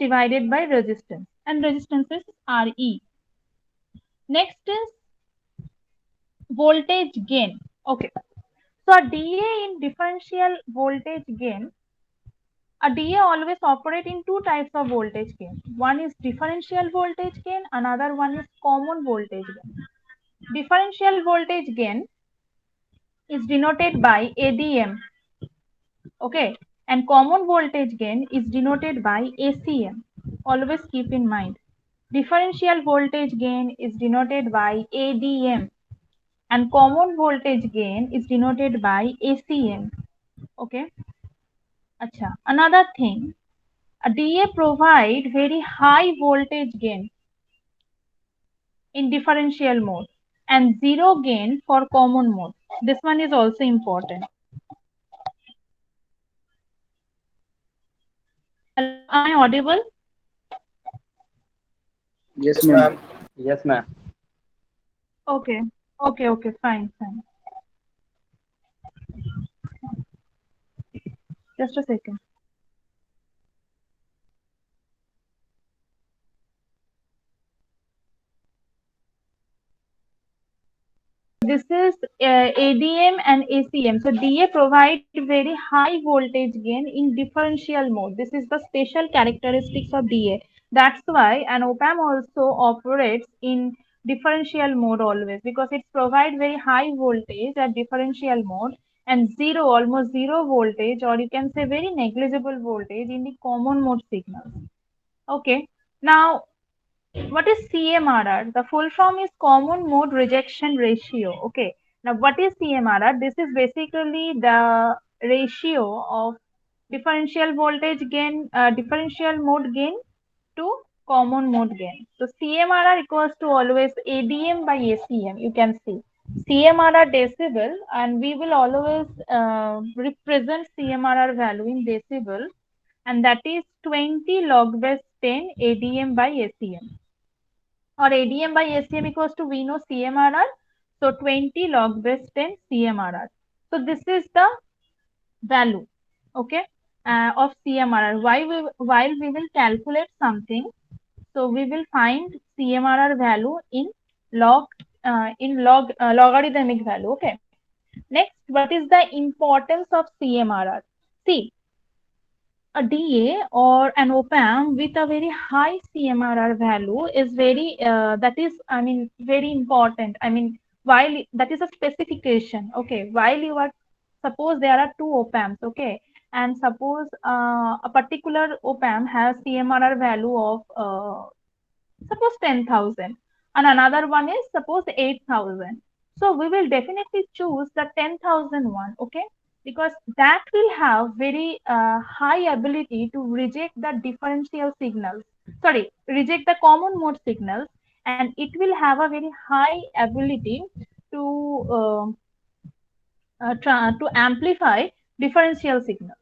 divided by resistance, and resistance is Re. Next is voltage gain. Okay, so a DA in differential voltage gain, a DA always operate in two types of voltage gain. One is differential voltage gain, another one is common voltage gain. Differential voltage gain is denoted by ADM, okay, and common voltage gain is denoted by ACM. Always keep in mind. Differential voltage gain is denoted by ADM and common voltage gain is denoted by ACM. Okay. Acha. Another thing, a DA provide very high voltage gain in differential mode and zero gain for common mode. This one is also important. Hello, am I audible? Yes, Yes, ma'am. ma'am. Yes, ma'am. Okay. Okay, fine, fine. Just a second. This is ADM and ACM. So DA provide very high voltage gain in differential mode. This is the special characteristics of DA. That's why an op-amp also operates in differential mode always, because it provides very high voltage at differential mode and zero, almost zero voltage, or you can say very negligible voltage in the common mode signals. Okay. Now what is CMRR? The full form is common mode rejection ratio. Okay. Now, what is CMRR? This is basically the ratio of differential voltage gain, differential mode gain to common mode gain. So, CMRR equals to always ADM by ACM. You can see CMRR decibel, and we will always represent CMRR value in decibel, and that is 20 log base 10 ADM by ACM, or ADM by ACM equals to, we know CMRR, so 20 log base 10 CMRR. So this is the value, okay, of CMRR. While we will calculate something, so we will find CMRR value in logarithmic value. Okay. Next, what is the importance of CMRR? See, a DA or an op-amp with a very high CMRR value is very, that is, I mean, very important. I mean, while that is a specification, okay, while you are, suppose there are two op-amps, okay, and suppose a particular op-amp has CMRR value of, suppose 10,000, and another one is suppose 8,000. So we will definitely choose the 10,000 one, okay, because that will have very high ability to reject the differential signals, sorry, reject the common mode signals, and it will have a very high ability to to amplify differential signals.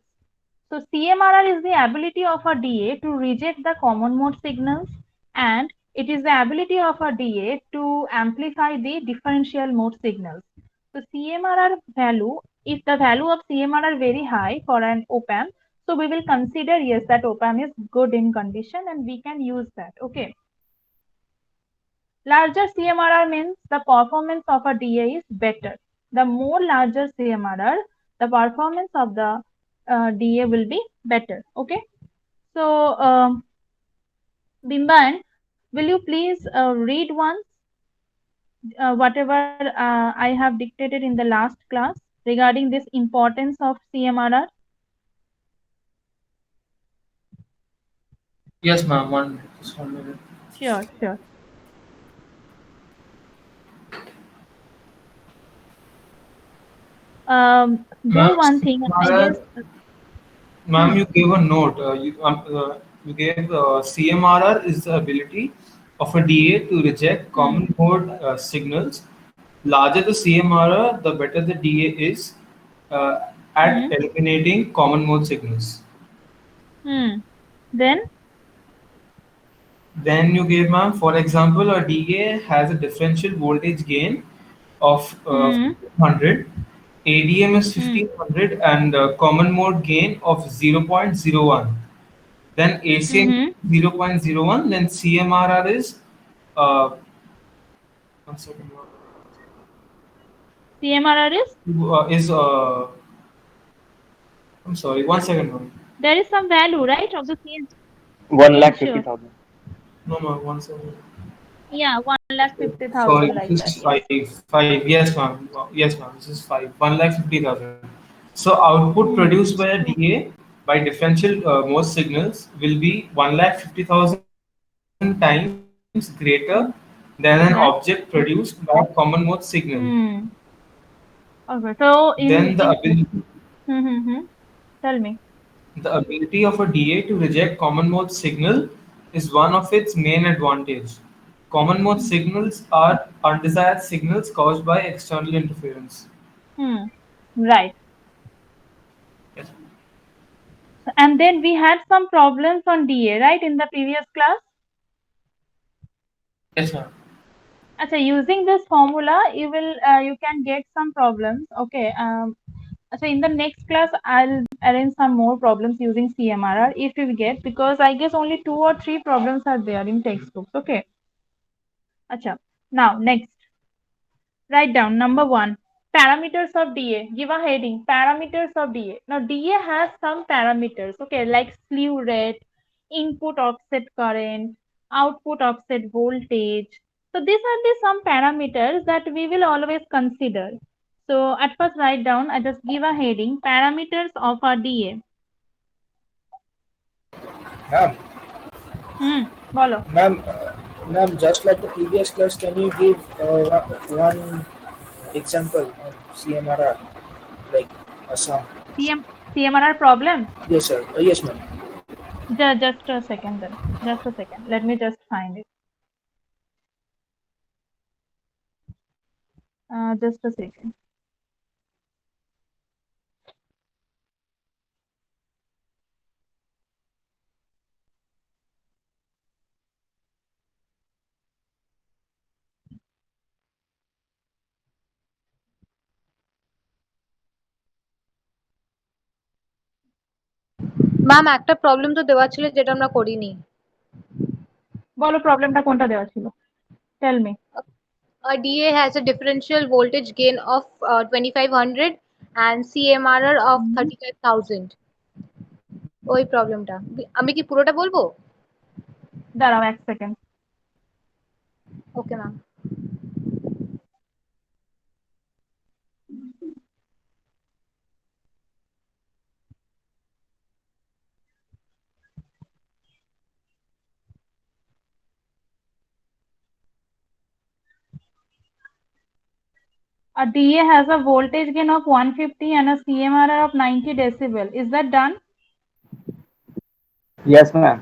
So CMRR is the ability of a DA to reject the common mode signals, and it is the ability of a DA to amplify the differential mode signals. So CMRR value, if the value of CMRR very high for an op-amp, so we will consider, yes, that op-amp is good in condition and we can use that. Okay. Larger CMRR means the performance of a DA is better. The more larger CMRR, the performance of the DA will be better. Okay. So, Bimban, will you please read once whatever I have dictated in the last class regarding this importance of CMRR? Yes, ma'am. Just 1 minute. Sure, sure. Do Ma'am, one thing, I guess. ma'am, you gave a note. You gave CMRR is the ability of a DA to reject Hmm, common mode signals. Larger the CMRR, the better the DA is uh, at hmm, eliminating common mode signals. hmm. Then, Then you gave, ma'am, for example, a DA has a differential voltage gain of hmm, 1500, ADM is hmm, 1500, and common mode gain of 0.01. Then ACM Mm-hmm. 0.01. Then CMRR is one second. CMRR Is I'm sorry. One second. there is some value, right, of the CM? One Yeah, lakh fifty sure. thousand. No, no. One second. Yeah, 1,50,000 Sorry, like this that. is Yes. five. Yes, ma'am. Yes, ma'am. This is five. 1,50,000. So output Hmm. produced by a DA by differential mode signals will be 1,50,000 times greater than an object produced Yes. by a common mode signal. Hmm. Okay. So Then tell me. the ability of a DA to reject common mode signal is one of its main advantage. Common mode signals are undesired signals caused by external interference. Hmm. Right. Yes, And then we had some problems on DA, right, in the previous class. yes, ma'am. Acha, using this formula, you can get some problems. Okay. So in the next class, I'll arrange some more problems using CMRR if you get, because I guess only 2 or 3 problems are there in textbooks. Okay. Acha. Now next, write down number one. Parameters of DA. Give a heading. Parameters of DA. Now DA has some parameters. Okay, like slew rate, input offset current, output offset voltage. So these are the some parameters that we will always consider. So at first write down. I just give a heading. Parameters of a DA. Ma'am, Hmm. Bolo. ma'am, ma'am, just like the previous class, can you give one example of CMRR, like a sum? CMRR problem. Yes, sir. Yes, ma'am. Just a second then. Just a second. Let me just find it. Just a second. Ma'am একটা problem তো দেওয়া ছিল যেটা আমরা করিনি। বলো প্রবলেমটা কোনটা দেওয়া ছিল? Tell me. A DA has a differential voltage gain of 2500 and CMRR of 35,000। ওই প্রবলেমটা আমি কি পুরোটা বলবো? দাঁড়াও এক second. Okay ma'am. A DA has a voltage gain of 150 and a CMRR of 90 decibel. Is that done? Yes, ma'am.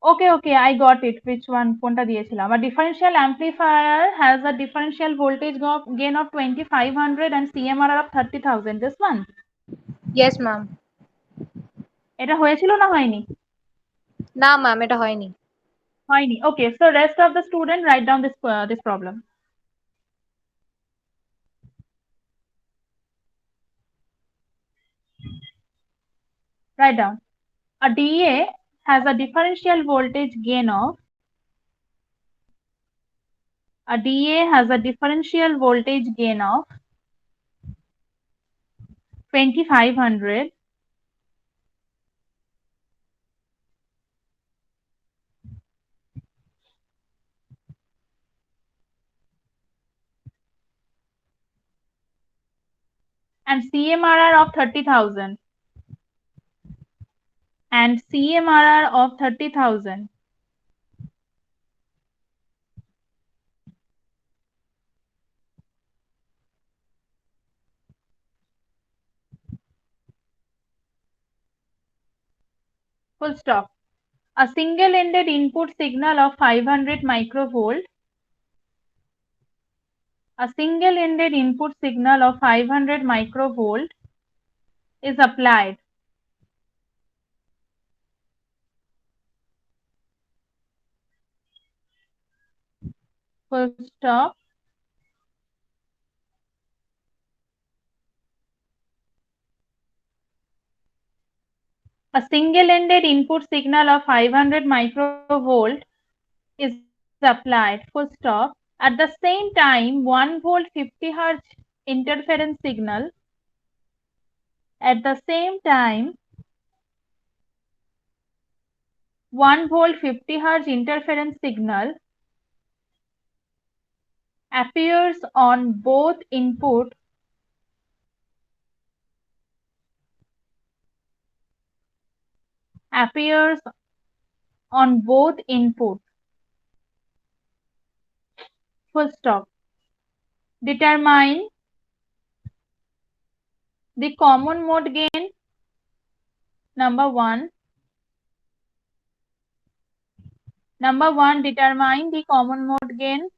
Okay, I got it. Which one? কোনটা দিয়েছিলাম? A differential amplifier has a differential voltage gain of 2500 and CMRR of 30,000. This one? Yes ma'am. এটা হয়েছিল না হয়নি? না ma'am, এটা হয়নি। হয়নি। Okay, so rest of the student write down this problem. Write down. A DA has a differential voltage gain of a DA has a differential voltage gain of 2500 and CMRR of 30,000 and CMRR of 30,000. Full stop. A single-ended input signal of 500 microvolt. A single-ended input signal of 500 microvolt is applied. Full stop. A single-ended input signal of 500 microvolt is applied, full stop. At the same time, 1 volt 50 hertz interference signal, at the same time, 1 volt 50 hertz interference signal appears on both input appears on both input, full stop. Determine the common mode gain. Number one, determine the common mode gain.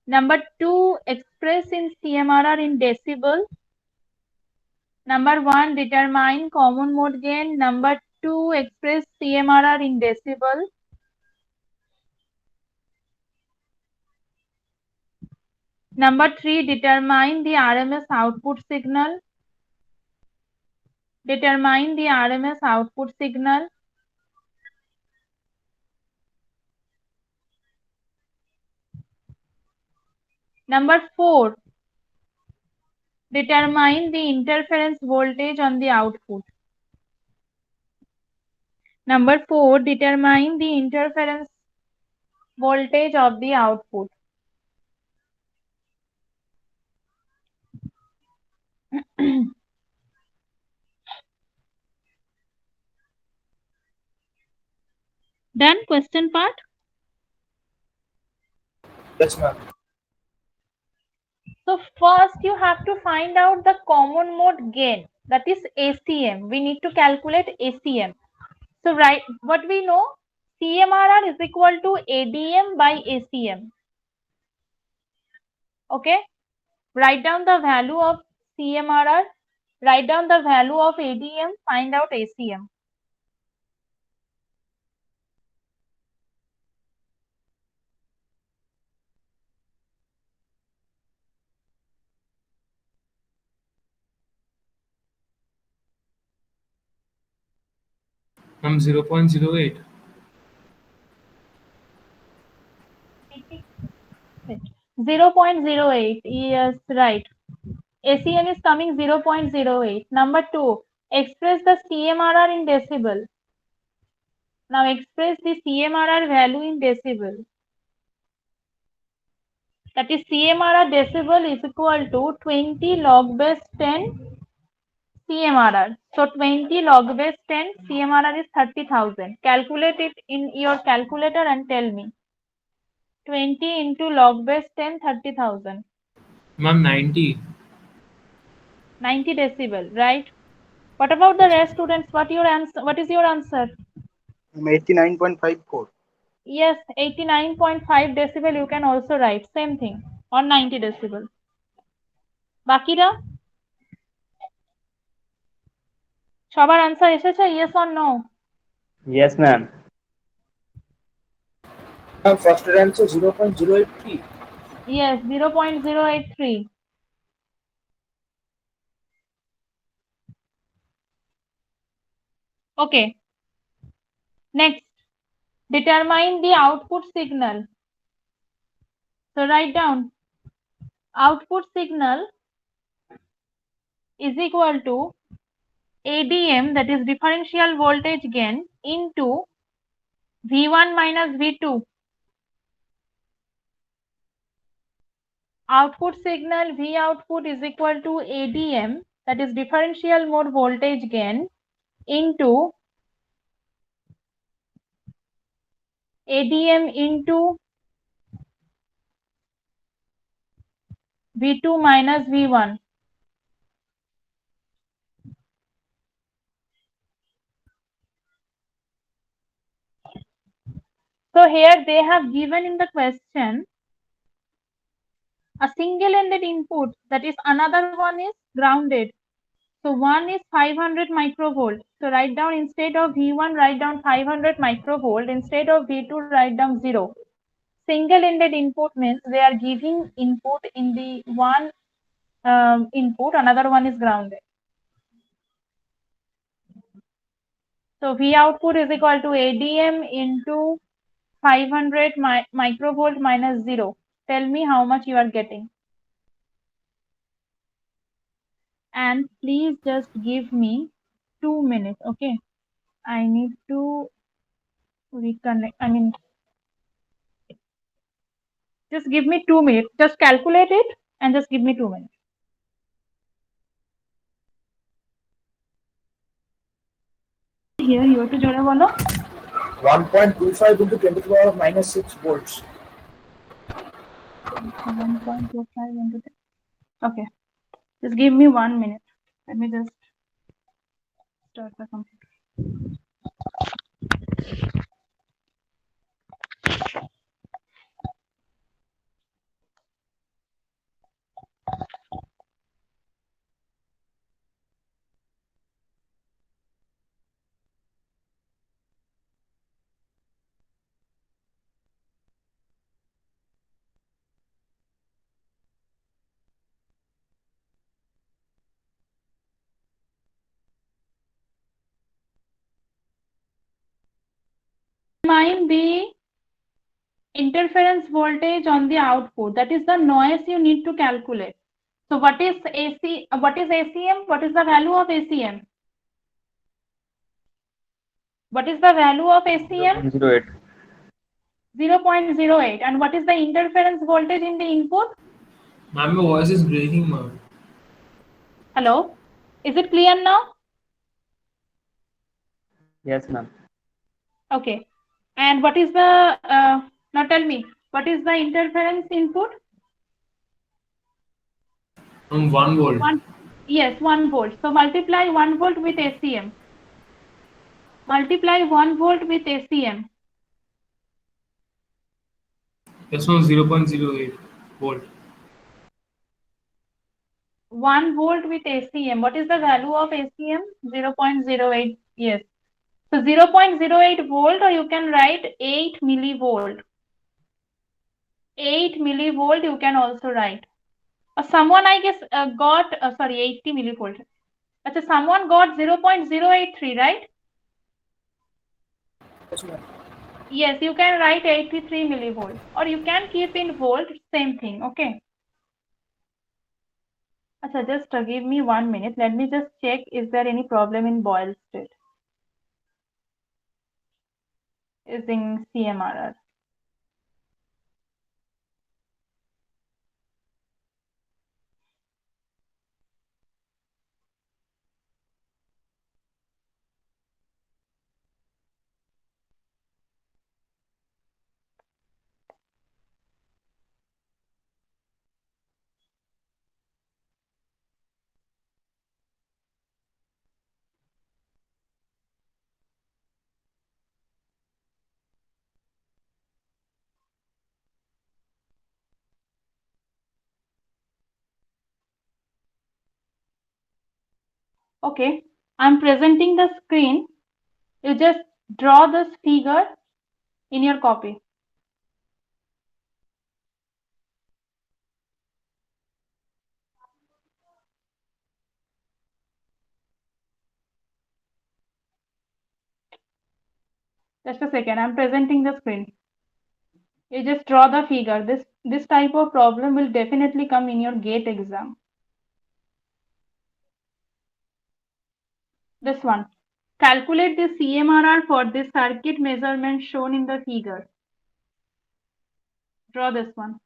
Number two, express in CMRR in decibel. Number one, determine common mode gain. Number two, express CMRR in decibel. Number three, determine the RMS output signal. Determine the RMS output signal. Number four, determine the interference voltage on the output. Number four, determine the interference voltage of the output. Done question part? Yes, ma'am. So first you have to find out the common mode gain, that is ACM. We need to calculate ACM. So right, what we know, CMRR is equal to ADM by ACM. Okay, write down the value of CMRR, write down the value of ADM, find out ACM. I'm 0.08. 0.08, yes, right. ACM is coming 0.08. Number two, express the CMRR in decibel. Now express the CMRR value in decibel. That is CMRR decibel is equal to 20 log base 10 CMRR. So 20 log base 10 CMRR is 30,000. Calculate it in your calculator and tell me. 20 into log base 10, 30,000. Ma'am, 90. 90 decibel, right? What about the rest students? What is your answer? 89.54. Yes, 89.5 decibel you can also write. Same thing. Or 90 decibel. বাকিরা সবার answer এসেছে? Yes or no? Yes, ma'am. First answer 0.083. Yes, 0.083. Okay. Next, determine the output signal. So write down output signal is equal to ADM, that is differential voltage gain, into V1 minus V2. Output signal V output is equal to ADM, that is differential mode voltage gain, into ADM into V2 minus V1. So here they have given in the question a single-ended input, that is another one is grounded. So one is 500 microvolt. So write down instead of V1, write down 500 microvolt. Instead of V2, write down 0. Single-ended input means they are giving input in the one input, another one is grounded. So V output is equal to ADM into 500 microvolt minus 0. Tell me how much you are getting. And please just give me 2 minutes, okay? I need to reconnect. Just give me 2 minutes. Just calculate it and just give me 2 minutes. Here, you have to jore bolo. 1.25 into 10 to the power of minus 6 volts. 1.25 into 10. Okay. Just give me 1 minute. Let me just start the computer. Determine the interference voltage on the output. That is the noise you need to calculate. So what is AC? What is ACM? What is the value of ACM? What is the value of ACM? 0.08. 0.08. And what is the interference voltage in the input? Ma'am, your voice is breaking, ma'am. Hello? Is it clear now? Yes, ma'am. Okay. And what is the, now tell me, what is the interference input? 1 volt. Yes, 1 volt. So multiply 1 volt with ACM. Multiply 1 volt with ACM. Yes, no, 0.08 volt. 1 volt with ACM. What is the value of ACM? 0.08. Yes. So 0.08 volt, or you can write 8 millivolt. 8 millivolt you can also write. Someone, I guess, got, 80 millivolt. Achha, someone got 0.083, right? Yes, ma'am. Yes, you can write 83 millivolt, or you can keep in volt, same thing, okay? Achha, just give me 1 minute. Let me just check, is there any problem in boil state using CMRR? Okay, I'm presenting the screen. You just draw this figure in your copy. Just a second, I'm presenting the screen. You just draw the figure. This type of problem will definitely come in your GATE exam. This one. Calculate the CMRR for this circuit measurement shown in the figure. Draw this one.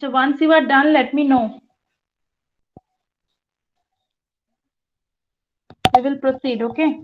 So once you are done, let me know. We will proceed, okay?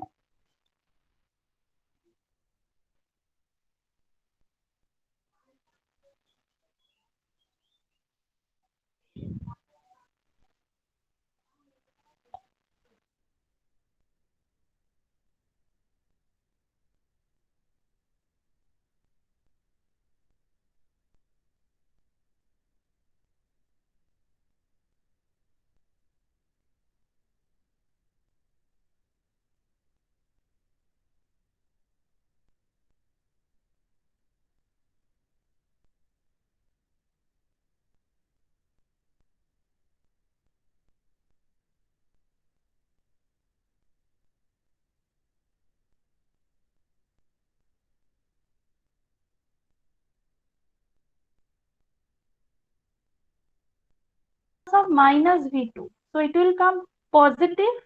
Of minus V2. So it will come positive,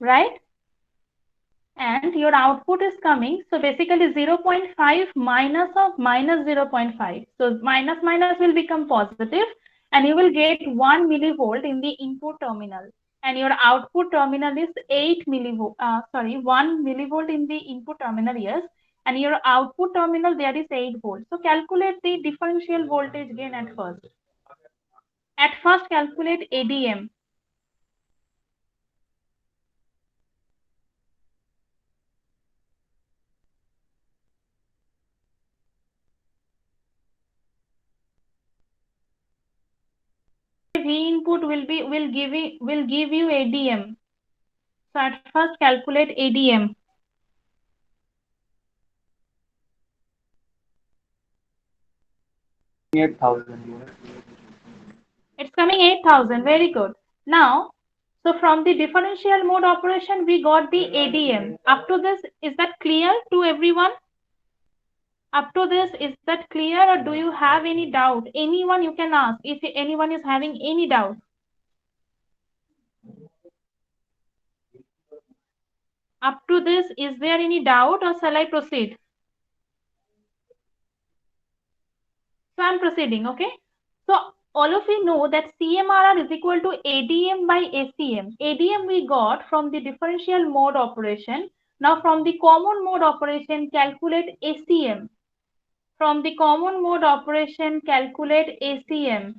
right? And your output is coming. So basically 0.5 minus of minus 0.5. So minus minus will become positive and you will get 1 millivolt in the input terminal. And your output terminal is 8 millivolt, 1 millivolt in the input terminal, yes. And your output terminal there is 8 volts. So calculate the differential voltage gain at first. At first calculate ADM. V input will give you ADM. So at first calculate ADM. It's coming 8,000. Very good. Now, so from the differential mode operation, we got the ADM. Up to this, is that clear to everyone? Up to this, is that clear or do you have any doubt? Anyone you can ask if anyone is having any doubt. Up to this, is there any doubt or shall I proceed? So I'm proceeding, okay? So all of you know that CMRR is equal to ADM by ACM. ADM we got from the differential mode operation. Now from the common mode operation, calculate ACM. From the common mode operation, calculate ACM.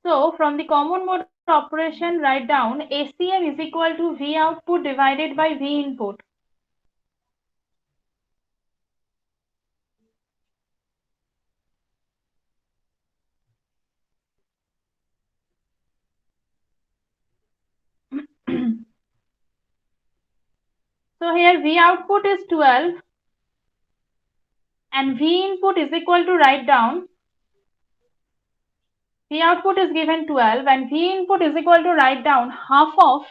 So from the common mode operation, write down ACM is equal to V output divided by V input. So here V output is 12 and V input is equal to, write down, V output is given 12 and V input is equal to, write down, half of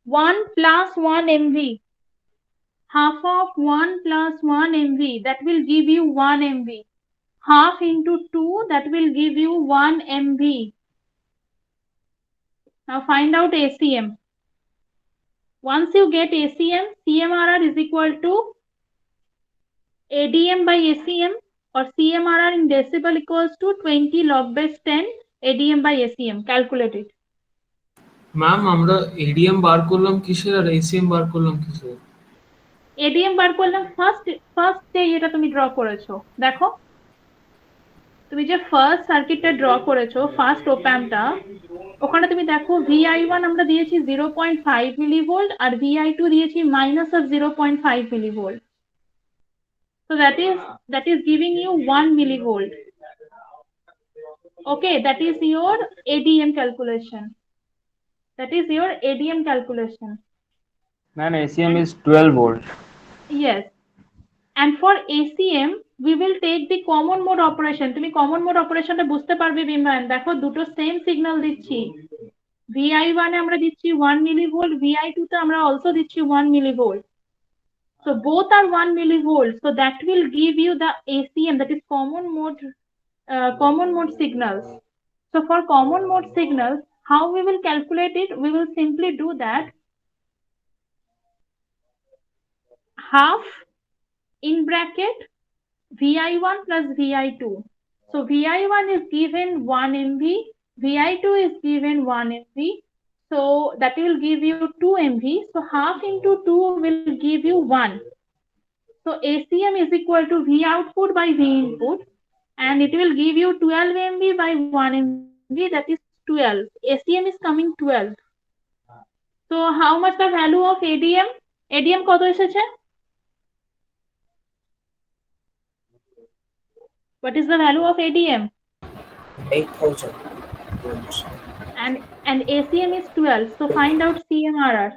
1 plus 1 MV. Half of 1 plus 1 MV, that will give you 1 MV. Half into 2, that will give you 1 MV. Now find out ACM. Once you get ACM, CMRR is equal to ADM by ACM, or CMRR in decibel equals to 20 log base 10 ADM by ACM. Calculate it. Ma'am আমরা ADM বার করলাম কিসের আর ACM বার করলাম কিসের? ADM বার করলাম first যে এটা তুমি draw করেছো, দেখো তুমি যে ফার্স্ট সার্কিটটা ড্র করেছো, ফার্স্ট ওপ্যাম্পটা, ওখানে তুমি দেখো VI1 আমরা দিয়েছি 0.5 মিলিভোল্ট আর VI2 দিয়েছি minus of 0.5 millivolt. So that is giving you 1 millivolt. Okay, that is your ADM calculation. That is your ADM calculation. Ma'am, ACM is 12 volt. Yes. And for ACM, we will take the common mode operation. তুমি common mode operation টা বুঝতে পারবে বিমান, দেখো দুটো same signal দিচ্ছি। VI1 এ আমরা দিচ্ছি 1 millivolt, VI2 তে আমরা also দিচ্ছি 1 millivolt. So both are 1 millivolt. So that will give you the ACM, that is common mode signals. So for common mode signals, how we will calculate it? We will simply do that half in bracket VI1 plus VI2. So Vi1 is given 1 MV, Vi2 is given 1 MV. So that will give you 2 MV. So half into 2 will give you 1. So ACM is equal to V output by V input, and it will give you 12 MB by 1 MB, that is 12. ACM is coming 12. So how much the value of ADM? ADM কত এসেছে? What is the value of ADM? 8,000 volts. And ACM is 12. So find out CMRR.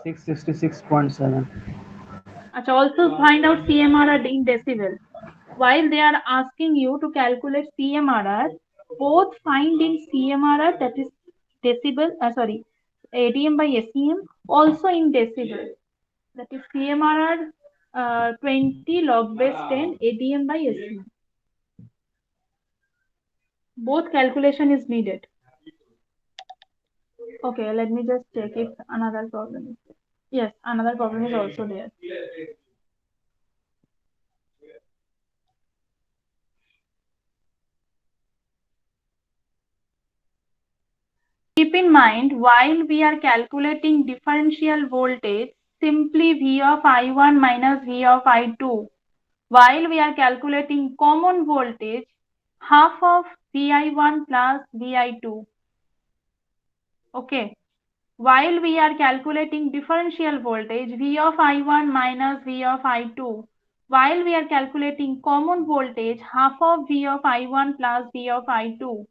666.7. Also find out CMRR in decibel. While they are asking you to calculate CMRR, both find in CMRR, that is decibel, ADM by ACM, also in decibel. That is CMRR 20 log base 10 ADM by ACM. Both calculation is needed. Okay, let me just check if another problem is there. Yes, another problem is also there. Keep in mind, while we are calculating differential voltage, simply V of I1 minus V of I2. While we are calculating common voltage, half of Vi1 plus Vi2. Okay. While we are calculating differential voltage, V of I1 minus V of I2. While we are calculating common voltage, half of V of I1 plus V of I2.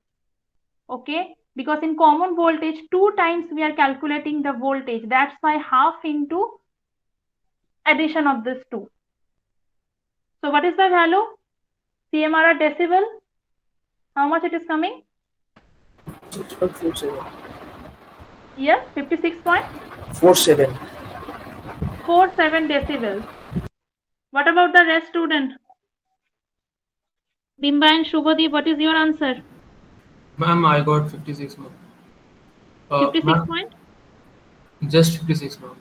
Okay. Because in common voltage, 2 times we are calculating the voltage. That's why half into addition of this 2. So what is the value? CMRR decibel. How much it is coming? 6.47. Yes, 56.47 47. decibels. What about the rest student? Bimba and Shubhadeep, what is your answer? Ma'am, I got 56 now. 56 ma'am, point? just 56 now.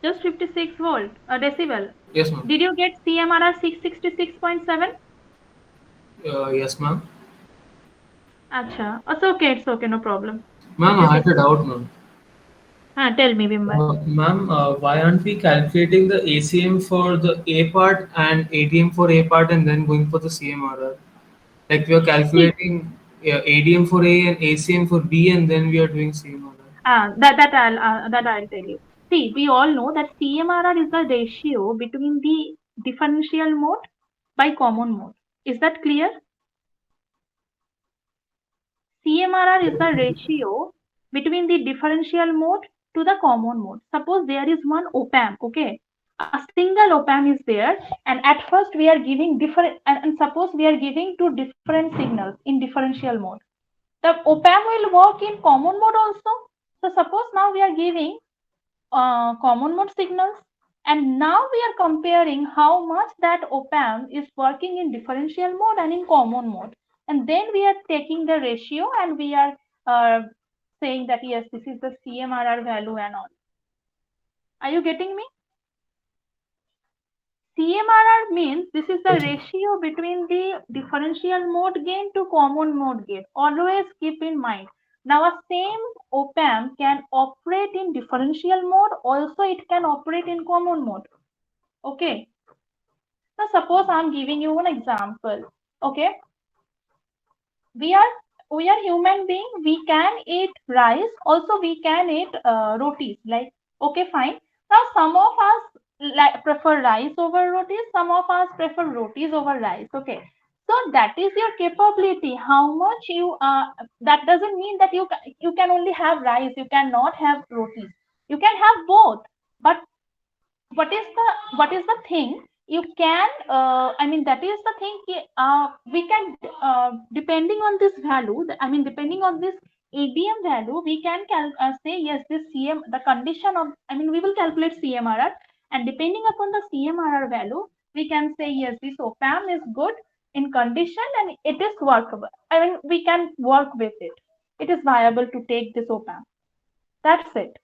Just 56 volt, decibel. Yes, ma'am. Did you get CMRR 666.7? Yes, ma'am. Acha, it's okay, no problem. Ma'am, I had a doubt, ma'am. Tell me, Bimba. Ma'am, why aren't we calculating the ACM for the A part and ADM for A part and then going for the CMRR? Like we are calculating ADM for A and ACM for B and then we are doing CMRR. That I'll tell you. See, we all know that CMRR is the ratio between the differential mode by common mode. Is that clear? CMRR is the ratio between the differential mode to the common mode. Suppose there is one op-amp, okay? A single op-amp is there, and at first we are giving different, and suppose we are giving 2 different signals in differential mode. The op-amp will work in common mode also. So suppose now we are giving common mode signals, and now we are comparing how much that op-amp is working in differential mode and in common mode. And then we are taking the ratio and we are saying that yes, this is the CMRR value and all. Are you getting me? CMRR means this is the ratio between the differential mode gain to common mode gain. Always keep in mind. Now a same op-amp can operate in differential mode, also it can operate in common mode. Okay. Now suppose I'm giving you an example. Okay. We are human being. We can eat rice. Also we can eat rotis. Like, okay, fine. Now some of us prefer rice over rotis. Some of us prefer rotis over rice. Okay. So that is your capability. How much you that doesn't mean that you can only have rice. You cannot have rotis. You can have both. But what is the thing? You can that is the thing. We can depending on this value. Depending on this ADM value, we can say yes, this CM, the condition of, we will calculate CMRR, and depending upon the CMRR value, we can say yes, this op-amp is good in condition and it is workable. We can work with it. It is viable to take this op-amp. That's it.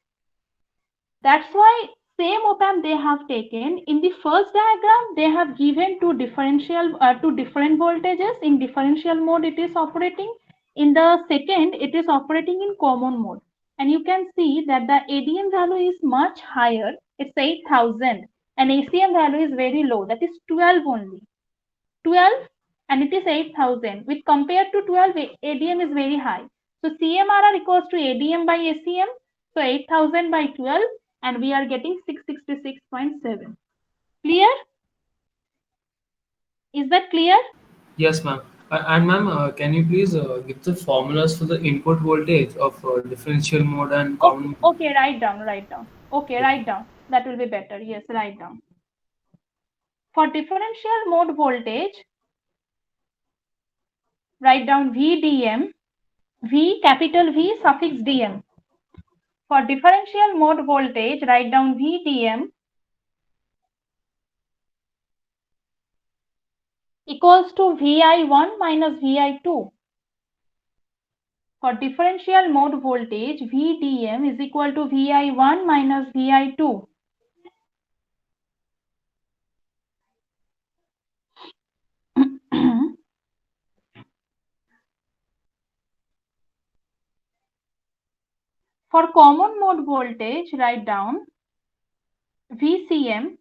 That's why same op-amp they have taken. In the first diagram, they have given two different voltages. In differential mode, it is operating. In the second, it is operating in common mode. And you can see that the ADM value is much higher. It's 8,000. And ACM value is very low. That is 12 only. 12 and it is 8,000. With compared to 12, ADM is very high. So CMRR equals to ADM by ACM. So 8,000 by 12 and we are getting 666.7. Clear? Is that clear? Yes, ma'am. And ma'am, can you please give the formulas for the input voltage of differential mode and common? Okay, write down. Okay, write down. That will be better. Yes, write down. For differential mode voltage, write down VDM, V capital V suffix DM. For differential mode voltage, write down VDM equals to Vi1 minus Vi2. For differential mode voltage, VDM is equal to Vi1 minus Vi2. For common mode voltage, write down VCM,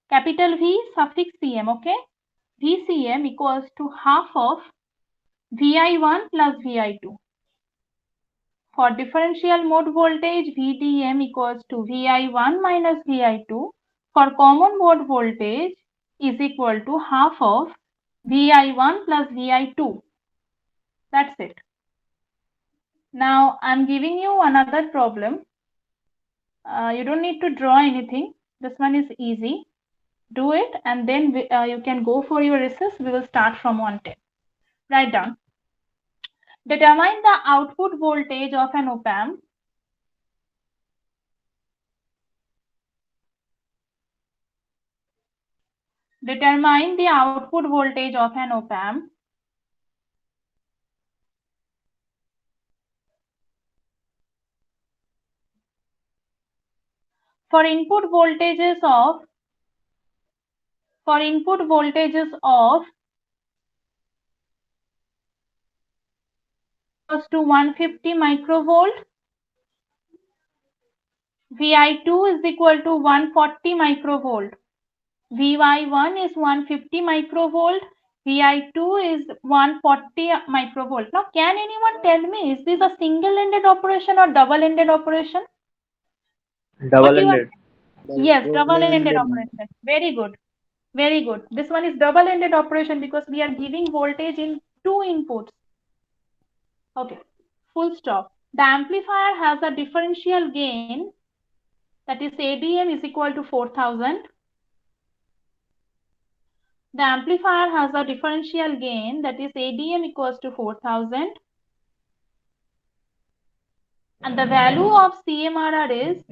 capital V suffix CM, okay? VCM equals to half of Vi1 plus Vi2. For differential mode voltage, VDM equals to Vi1 minus Vi2. For common mode voltage is equal to half of Vi1 plus Vi2. That's it. Now I'm giving you another problem. You don't need to draw anything. This one is easy. Do it and then you can go for your recess. We will start from 110. Write down. Determine the output voltage of an op-amp. Determine the output voltage of an op-amp for input voltages of equals to 150 microvolt. Vi2 is equal to 140 microvolt. Vy1 is 150 microvolt. Vi2 is 140 microvolt. Now, can anyone tell me, is this a single-ended operation or double-ended operation? Double-ended. Yes, double-ended operation. Very good. Very good. This one is double-ended operation because we are giving voltage in two inputs. Okay, full stop. The amplifier has a differential gain, that is ADM is equal to 4,000. The amplifier has a differential gain, that is ADM equals to 4,000. And the value of CMRR is,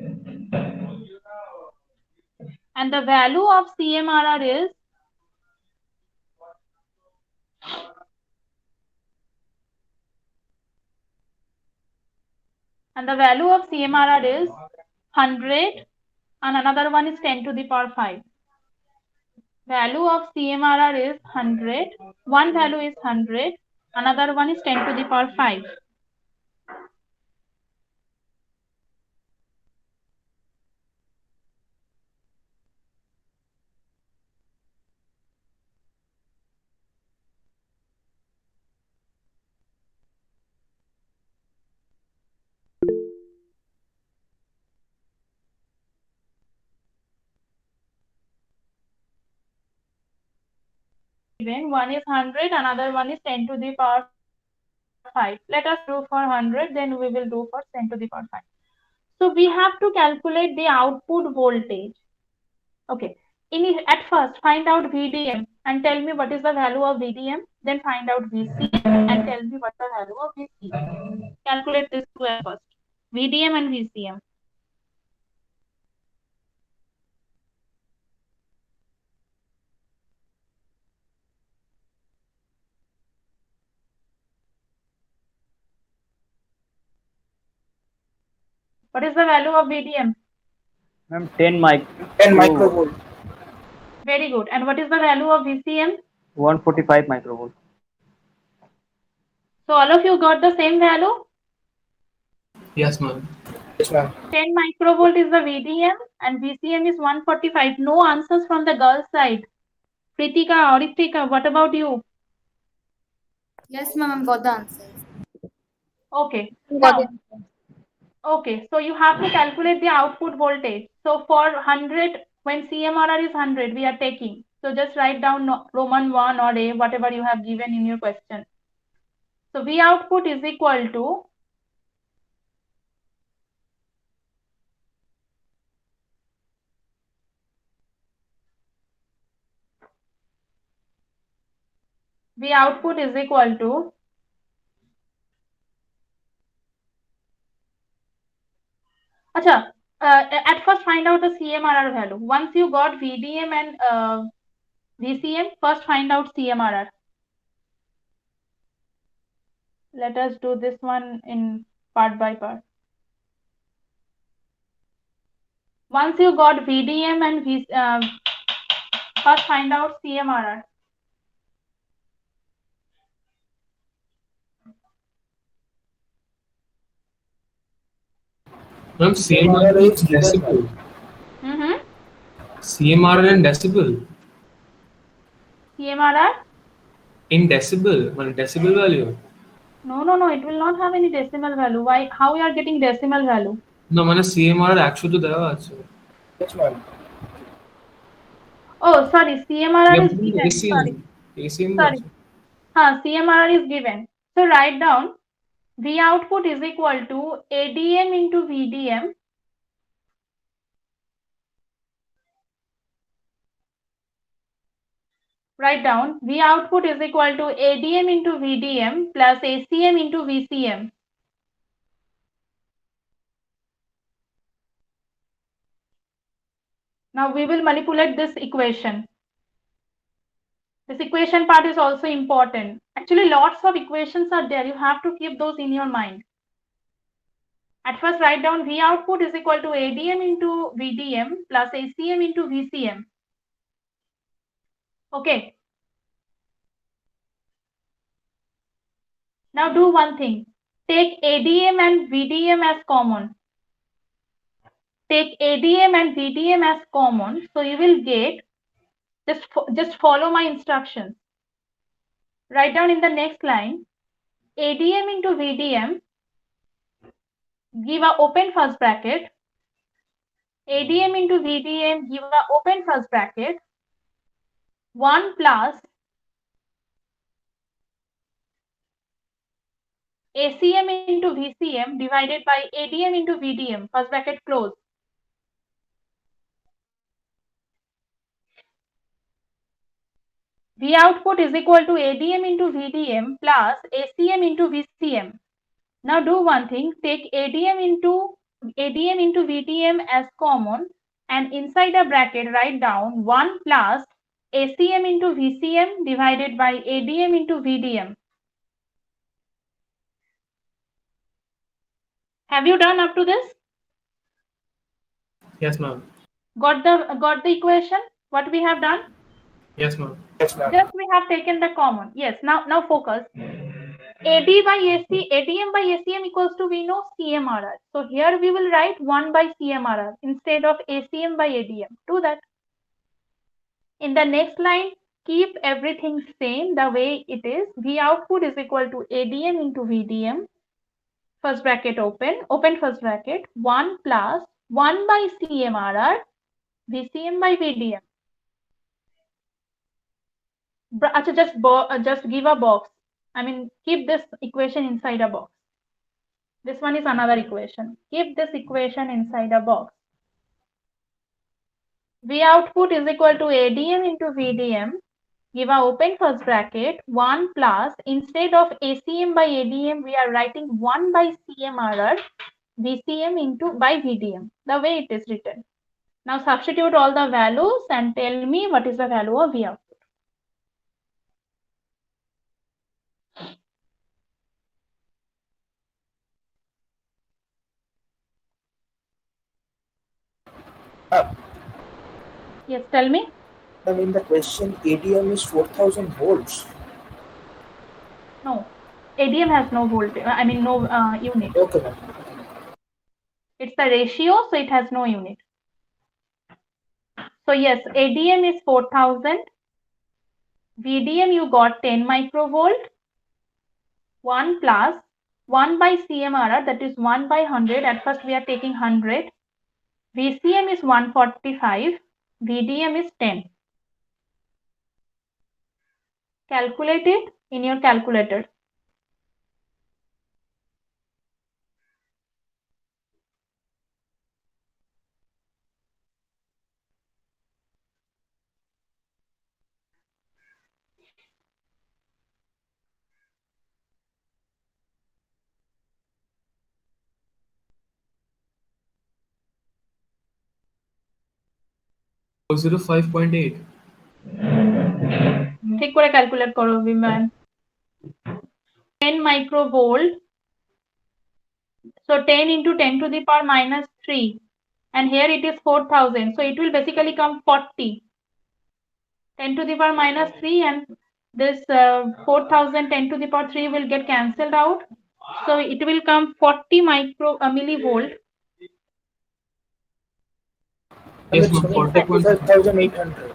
and the value of CMRR is and the value of CMRR is 100 and another one is 10 to the power 5. Value of CMRR is 100. One value is 100. Another one is 10 to the power 5. One is 100, another one is 10 to the power 5. Let us do for 100, then we will do for 10 to the power 5. So we have to calculate the output voltage. Okay. At first, find out VDM and tell me what is the value of VDM. Then find out VCM and tell me what is the value of VCM. Calculate this two at first. VDM and VCM. What is the value of VDM? Ma'am, 10 mic 10 to microvolt. Very good. And what is the value of VCM? 145 microvolt. So all of you got the same value? Yes, ma'am. Yes, ma'am. 10 microvolt is the VDM and VCM is 145. No answers from the girls' side. Pritika or Ritika, what about you? Yes, ma'am, I've got the answers. Okay. Got it. Now, okay, so you have to calculate the output voltage. So for 100, when CMRR is 100, we are taking. So just write down Roman 1 or A, whatever you have given in your question. So V output is equal to V output is equal to Acha, at first find out the CMRR value. Once you got VDM and VCM, first find out CMRR. Let us do this one in part by part. Once you got VDM and first find out CMRR. Ma'am, CMRR CMRR in is given, decibel. Mm-hmm. CMRR in decibel. CMRR? In decibel. Well, decibel value. No. It will not have any decimal value. Why? How you are getting decimal value? No, मैंने CMRR actually तो दिया आज. Yes, ma'am. Oh, sorry. CMRR is given. Sorry. ACM Sorry. CMRR is given. So write down V output is equal to ADM into VDM. Write down V output is equal to ADM into VDM plus ACM into VCM. Now we will manipulate this equation. This equation part is also important. Actually, lots of equations are there. You have to keep those in your mind. At first, write down V output is equal to ADM into VDM plus ACM into VCM. Okay. Now do one thing. Take ADM and VDM as common. Take ADM and VDM as common. So you will get, just follow my instructions. Write down in the next line, ADM into VDM, give a open first bracket. ADM into VDM, give a open first bracket. 1 plus ACM into VCM divided by ADM into VDM, first bracket close. V output is equal to ADM into VDM plus ACM into VCM. Now do one thing, take ADM into VDM as common and inside a bracket write down 1 plus ACM into VCM divided by ADM into VDM. Have you done up to this? Yes, ma'am. Got the equation? What we have done? Yes, ma'am. Yes, ma'am. Just we have taken the common. Yes. Now focus. AD by AC, ADM by ACM equals to, we know, CMRR. So here we will write 1 by CMRR instead of ACM by ADM. Do that. In the next line, keep everything same the way it is. V output is equal to ADM into VDM. First bracket open first bracket, 1 plus 1 by CMRR, VCM by VDM. Just give a box. I mean, keep this equation inside a box. This one is another equation. Keep this equation inside a box. V output is equal to ADM into VDM. Give a open first bracket, 1 plus, instead of ACM by ADM, we are writing 1 by CMRR, VCM into by VDM, the way it is written. Now substitute all the values and tell me what is the value of V output. Yes, tell me. I mean, the question ADM is 4000 volts. No, ADM has no voltage. I mean, no unit. Okay, ma'am. It's the ratio, so it has no unit. So yes, ADM is 4000. VDM you got 10 microvolt. 1 plus 1 by CMRR, that is 1 by 100. At first we are taking 100. VCM is 145. VDM is 10. Calculate it in your calculator. Four zero 5.8. ঠিক করে calculate করো বিমান 10 microvolt, so 10 into 10 to the power minus 3, and here it is 4000, so it will basically come 40. 10 to the power minus 3, and this 4000 10 to the power 3 will get cancelled out, so it will come 40 millivolt. Yes, It's ma'am. coming 40.5. 45,800.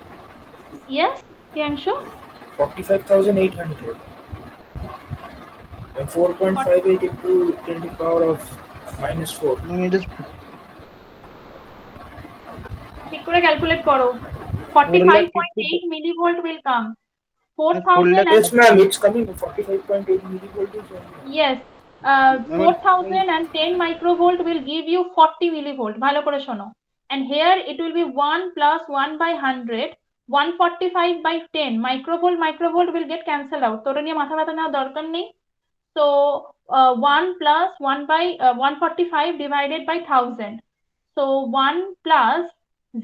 Yes, Yanshu? 45,800. And 4.58 into 10 to the power of minus 4. ঠিক করে calculate করো 45.8 millivolt will come 4000 and Yes, ma'am, it's coming 45.8 millivolt. yes 4000 and 10 microvolt will give you 40 millivolt. ভালো করে শোনো, and here it will be 1 plus 1 by 100. 145 by 10 microvolt will get cancelled out. তোর নিয়ে মাথা ব্যথা নেওয়ার দরকার নেই. So 1 plus 1 by 145 divided by 1000. So 1 plus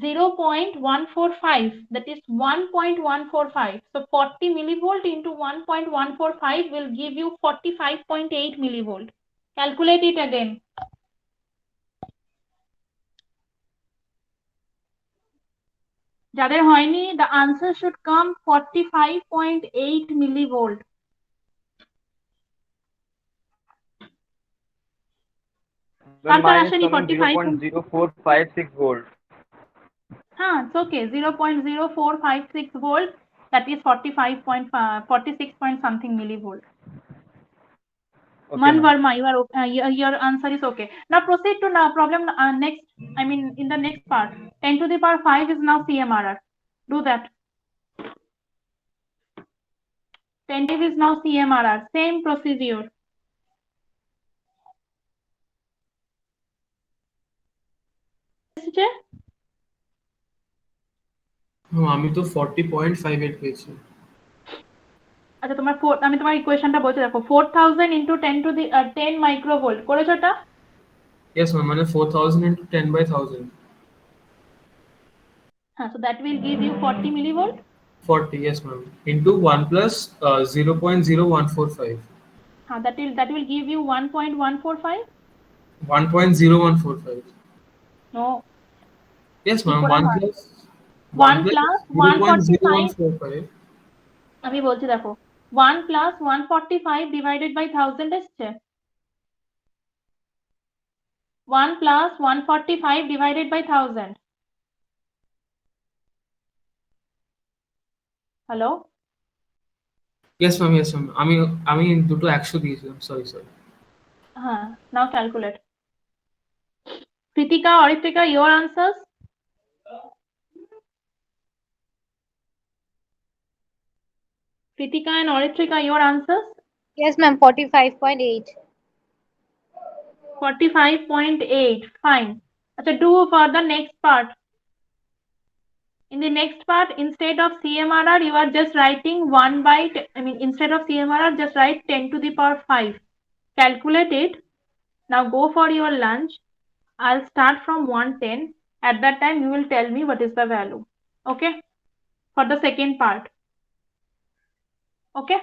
0.145, that is 1.145. So 40 millivolt into 1.145 will give you 45.8 millivolt. Calculate it again. যাদের হয়নি, the answer should come 45.8 millivolt. Then mine is coming 0.0456 volt. It's okay. 0.0456 volt. That is 46 point something millivolt. Okay, Man ma'am. Verma, your answer is okay. Now proceed to now problem next. I mean, in the next part, 10 to the power 5 is now CMRR. Do that. 10 is now CMRR. Same procedure. No, আমি তো 40.58 পেয়েছি। আচ্ছা তোমার আমি তোমার ইকুয়েশনটা বলতে দেখো 4000 into 10 to the 10 microvolt করেছো এটা? Yes, ma'am. মানে 4000 into 10 by 1000. So that will give you 40 millivolt. 40, yes, ma'am. Into 1 plus 0.0145. That will give you 1.145. 1.0145. No. Yes, ma'am. 1 plus 1 plus 145. 0.0145. আমি বলছি দেখো 1 plus 145 divided by 1000 এসছে 1 plus 145 divided by 1000. Hello? Yes, ma'am. Yes, ma'am. আমি দুটো 100 দিয়েছিলাম। Sorry. Now calculate. Kritika or Ritika, your answers? Kritika and Oritrika, your answers? Yes, ma'am. 45.8. 45.8. Fine. So do for the next part. In the next part, instead of CMRR, you are just writing 1 by, instead of CMRR, just write 10 to the power 5. Calculate it. Now go for your lunch. I'll start from 110. At that time, you will tell me what is the value. Okay? For the second part. Okay?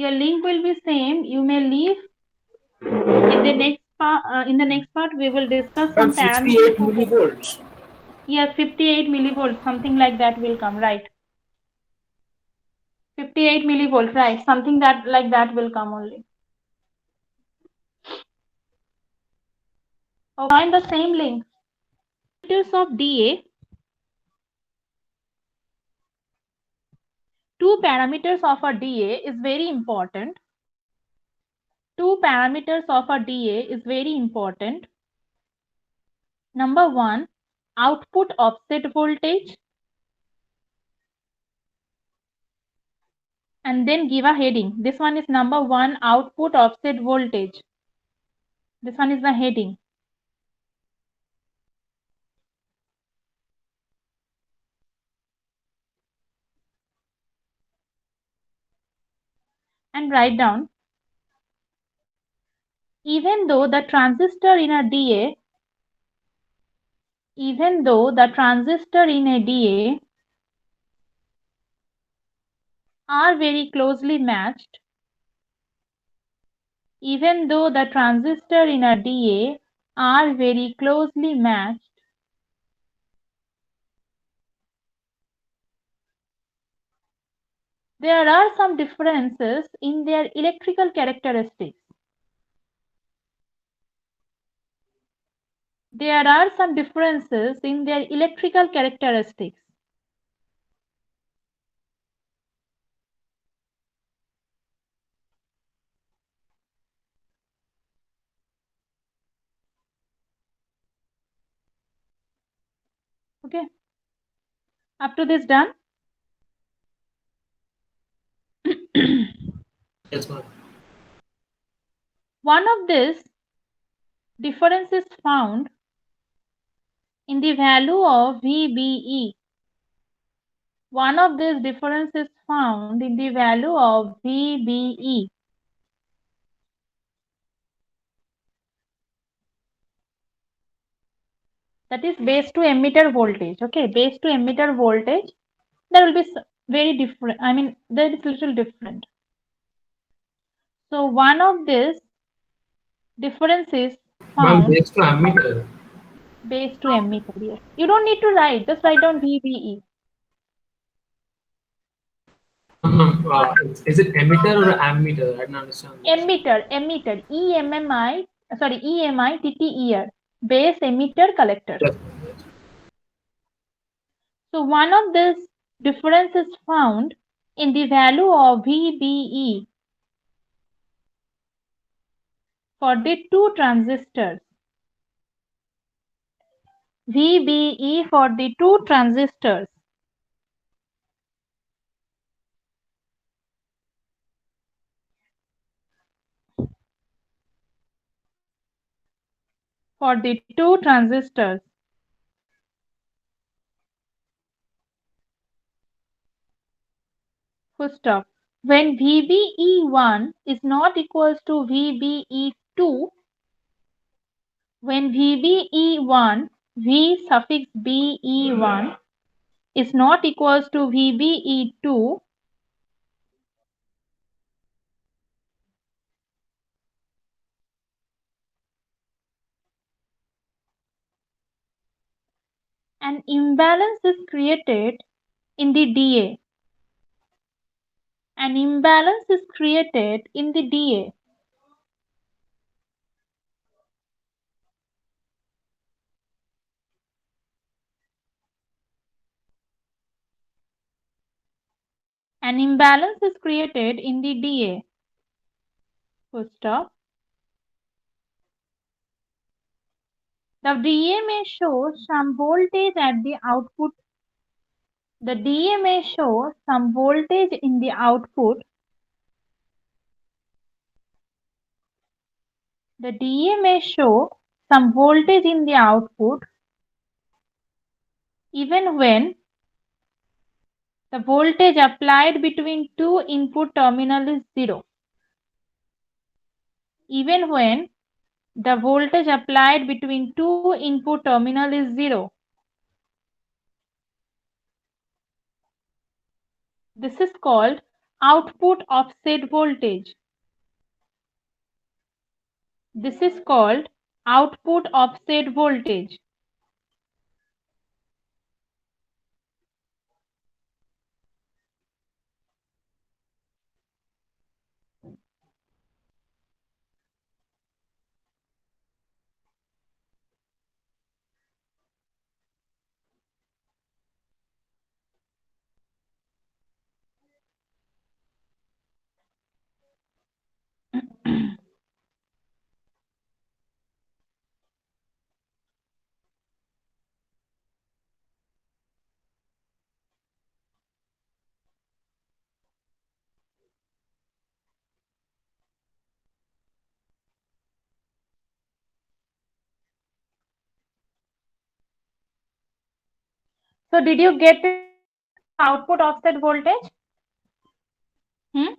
Your link will be same. You may leave in the next part, we will discuss Ma'am, some 58 parameters of it. millivolts. Yes, 58 millivolts, something like that will come, right? 58 millivolts, right? Something that like that will come only. Okay, join the same link. Parameters of DA. Two parameters of a DA is very important. Two parameters of a DA is very important. Number one, output offset voltage. And then give a heading. This one is number one, output offset voltage. This one is the heading. And write down, even though the transistor in a DA are very closely matched, even though the transistor in a DA are very closely matched, there are some differences in their electrical characteristics. There are some differences in their electrical characteristics. Okay. Up to this done? Yes, ma'am. One of these difference is found in the value of VBE. One of these differences found in the value of VBE. That is base to emitter voltage. Okay, base to emitter voltage. There will be very different. I mean, there is little different. So one of these differences Ma'am, found base to ammeter. base to emitter. Yes. You don't need to write. Just write down VBE. Is it emitter or ammeter? I don't understand. Emitter. EMITTER. Base emitter collector. Yes. So one of these differences found in the value of VBE for the two transistors. VBE for the two transistors. For the two transistors. Full stop. When VBE1 is not equals to VBE2, when VBE1, V suffix BE1 is not equals to VBE2, an imbalance is created in the DA. An imbalance is created in the DA. An imbalance is created in the DA. Full stop. The DA may show some voltage at the output. The DA may show some voltage in the output. The DA may show some voltage in the output even when the voltage applied between two input terminals is zero. Even when the voltage applied between two input terminals is zero. This is called output offset voltage. This is called output offset voltage. So did you get output offset voltage? Hmm?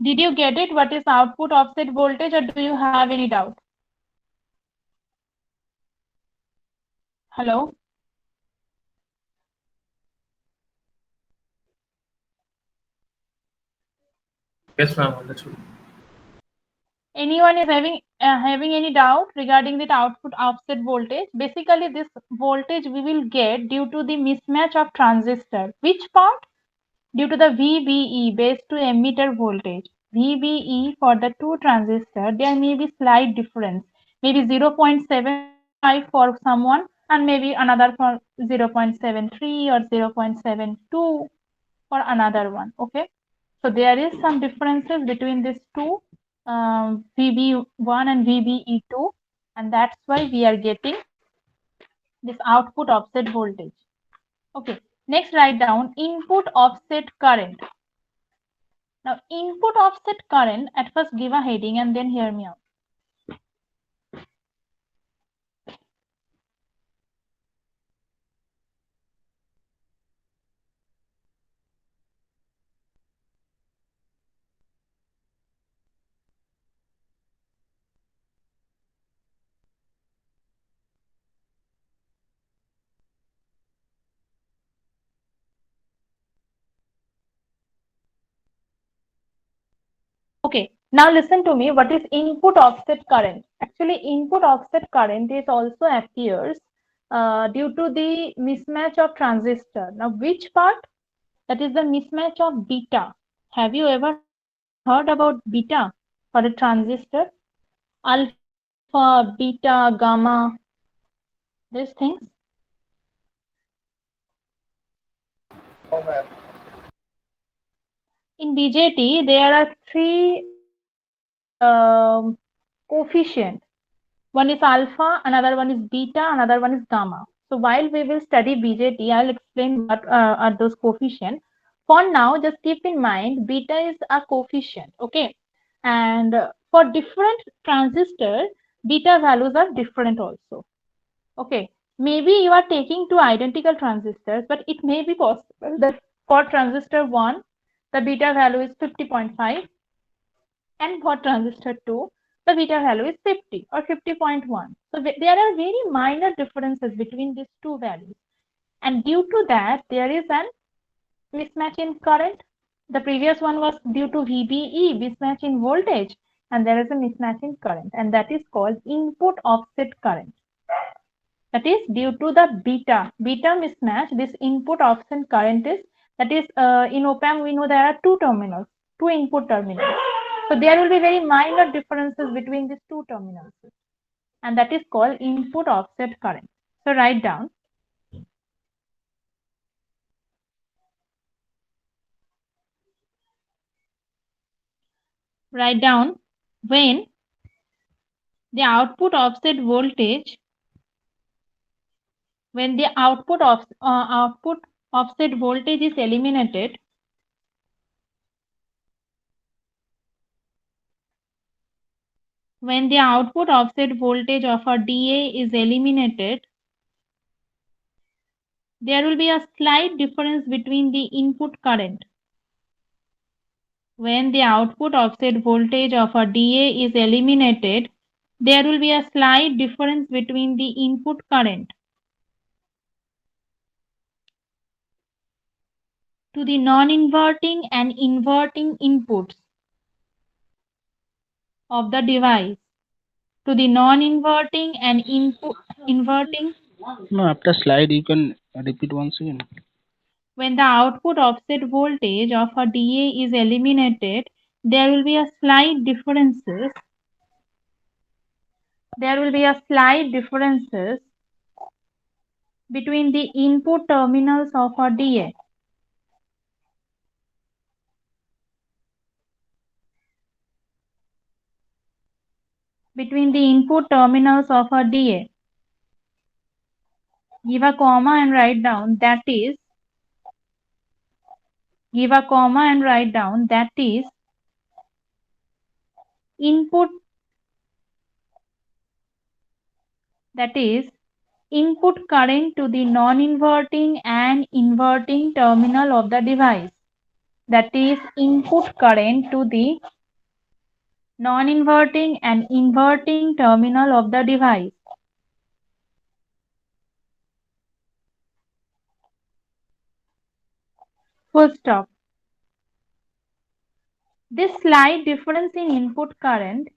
Did you get it? What is output offset voltage, or do you have any doubt? Hello? Yes, ma'am. Understood. Anyone is having any doubt regarding the output offset voltage? Basically, this voltage we will get due to the mismatch of transistor. Which part? Due to the VBE, base to emitter voltage. VBE for the two transistor, there may be slight difference. Maybe 0.75 for someone and maybe another for 0.73 or 0.72 for another one. Okay. So there is some differences between these two, VB1 and VBE2, and that's why we are getting this output offset voltage. Okay, next write down input offset current. Now input offset current, at first give a heading and then hear me out. Okay, now listen to me. What is input offset current? Actually, input offset current is also appears due to the mismatch of transistor. Now, which part? That is the mismatch of beta. Have you ever heard about beta for a transistor? Alpha, beta, gamma, these things. Oh, ma'am. In BJT, there are three coefficient. One is alpha, another one is beta, another one is gamma. So while we will study BJT, I'll explain what are those coefficients. For now, just keep in mind beta is a coefficient, okay? And for different transistor, beta values are different also. Okay, maybe you are taking two identical transistors, but it may be possible that for transistor 1, the beta value is 50.5, and for transistor 2, the beta value is 50 or 50.1. So there are very minor differences between these two values. And due to that, there is an mismatch in current. The previous one was due to VBE, mismatch in voltage, and there is a mismatch in current, and that is called input offset current. That is due to the beta mismatch. This input offset current is, that is in op-amp we know there are two terminals, two input terminals. So there will be very minor differences between these two terminals, and that is called input offset current. So write down. Write down when the output offset voltage, when the output offset voltage is eliminated, when the output offset voltage of a DA is eliminated, there will be a slight difference between the input current. When the output offset voltage of a DA is eliminated, there will be a slight difference between the input current. to the non-inverting and inverting inputs of the device. To the non-inverting and inverting. No, after slide you can repeat once again. When the output offset voltage of a DA is eliminated, there will be a slight differences. There will be a slight differences between the input terminals of a DA. Between the input terminals of a DA. Give a comma and write down that is. Give a comma and write down that is input, that is input current to the non-inverting and inverting terminal of the device. That is input current to the non-inverting and inverting terminal of the device. Full stop. This slight difference in input current,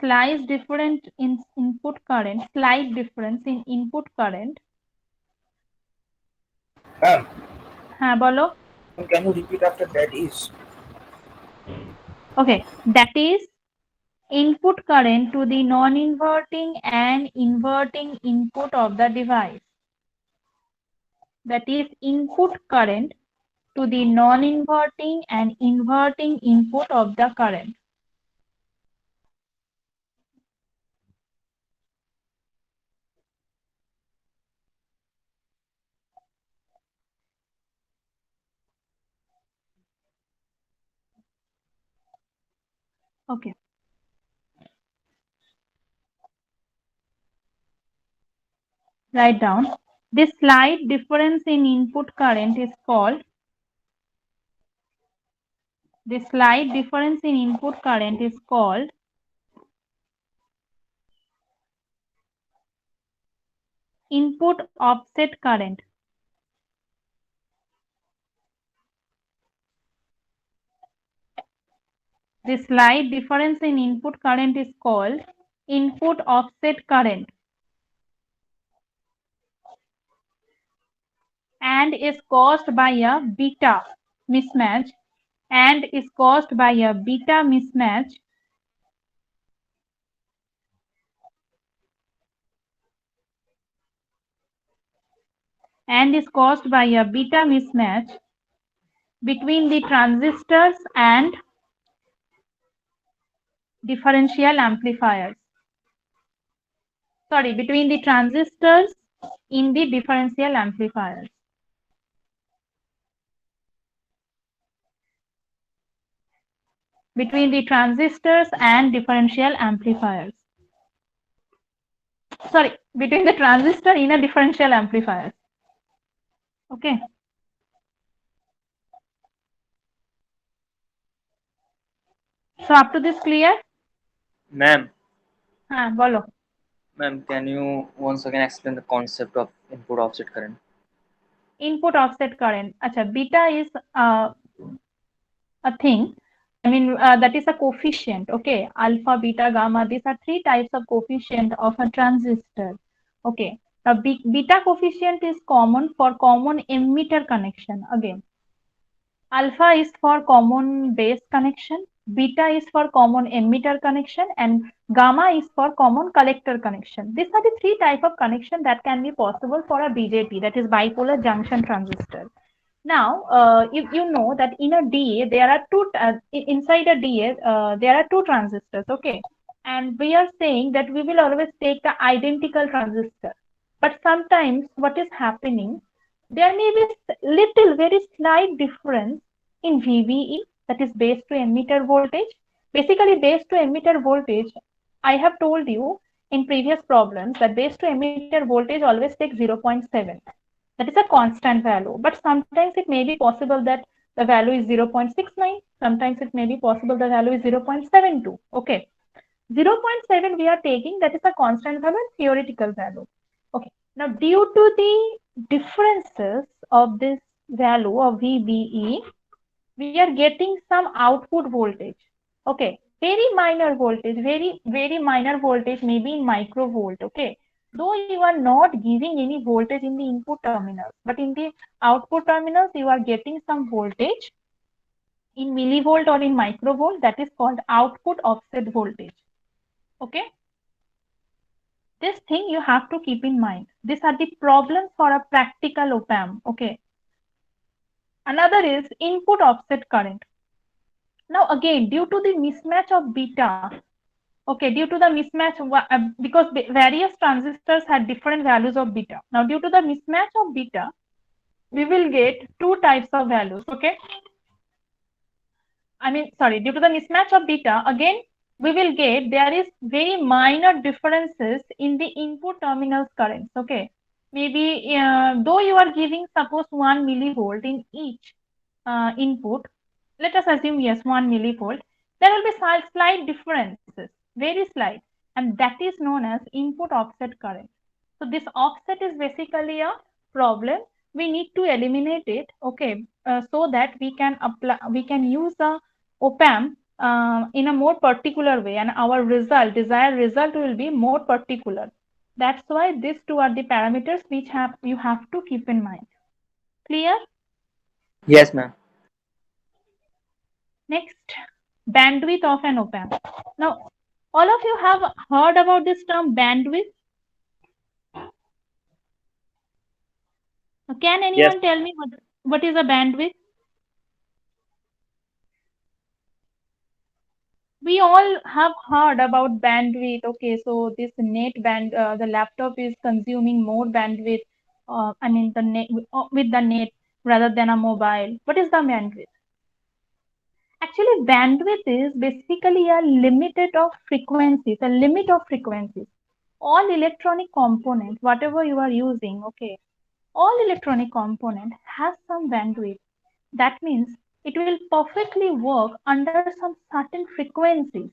slight difference in input current. Ma'am, हाँ बोलो. can you repeat after that is? Okay, that is input current to the non-inverting and inverting input of the device. That is input current to the non-inverting and inverting input of the current. Okay. Write down. This slight difference in input current is called. This slight difference in input current is called input offset current. This slight difference in input current is called input offset current and is caused by a beta mismatch and is caused by a beta mismatch and is caused by a beta mismatch between the transistors and differential amplifiers. Sorry, between the transistors in the differential amplifiers. Between the transistors and differential amplifiers. Sorry, between the transistor in a differential amplifiers. Okay. So up to this clear? Ma'am, Bolo. ma'am, can you once again explain the concept of input offset current? Input offset current. Acha, beta is a thing. I mean, that is a coefficient. Okay, alpha, beta, gamma. These are three types of coefficient of a transistor. Okay. Now, beta coefficient is common for common emitter connection. Again, alpha is for common base connection, beta is for common emitter connection, and gamma is for common collector connection. These are the three types of connection that can be possible for a BJT, that is bipolar junction transistor. Now, if you know that in a DA, there are two, inside a DA, there are two transistors, okay? And we are saying that we will always take the identical transistor. But sometimes what is happening, there may be little, very slight difference in VBE, that is base to emitter voltage. Basically, base to emitter voltage, I have told you in previous problems that base to emitter voltage always takes 0.7. That is a constant value, but sometimes it may be possible that the value is 0.69. Sometimes it may be possible the value is 0.72. Okay. 0.7 we are taking, that is a constant value and theoretical value. Okay. Now, due to the differences of this value of VBE, we are getting some output voltage. Okay, very minor voltage, very minor voltage, maybe in microvolt. Okay, though you are not giving any voltage in the input terminals, but in the output terminals you are getting some voltage in millivolt or in microvolt. That is called output offset voltage. Okay, this thing you have to keep in mind. These are the problems for a practical op-amp. Okay, another is input offset current. Now again, due to the mismatch of beta, okay, due to the mismatch, because various transistors had different values of beta. Now due to the mismatch of beta, we will get two types of values. Okay, due to the mismatch of beta, again we will get there is very minor differences in the input terminals currents. Okay, maybe though you are giving suppose 1 millivolt in each input, let us assume yes 1 millivolt, there will be slight differences, very slight, and that is known as input offset current. So this offset is basically a problem. We need to eliminate it. Okay, so that we can use the op-amp in a more particular way, and our desired result will be more particular. That's why these two are the parameters which you have to keep in mind. Clear? Yes, ma'am. Next, bandwidth of an op-amp. Now, all of you have heard about this term bandwidth. Can Yes. anyone tell me what is a bandwidth? We all have heard about bandwidth. Okay, so this the laptop is consuming more bandwidth. The net with the net rather than a mobile. What is the bandwidth? Actually, bandwidth is basically a limit of frequencies. All electronic components, whatever you are using, okay, all electronic component has some bandwidth. That means it will perfectly work under some certain frequencies.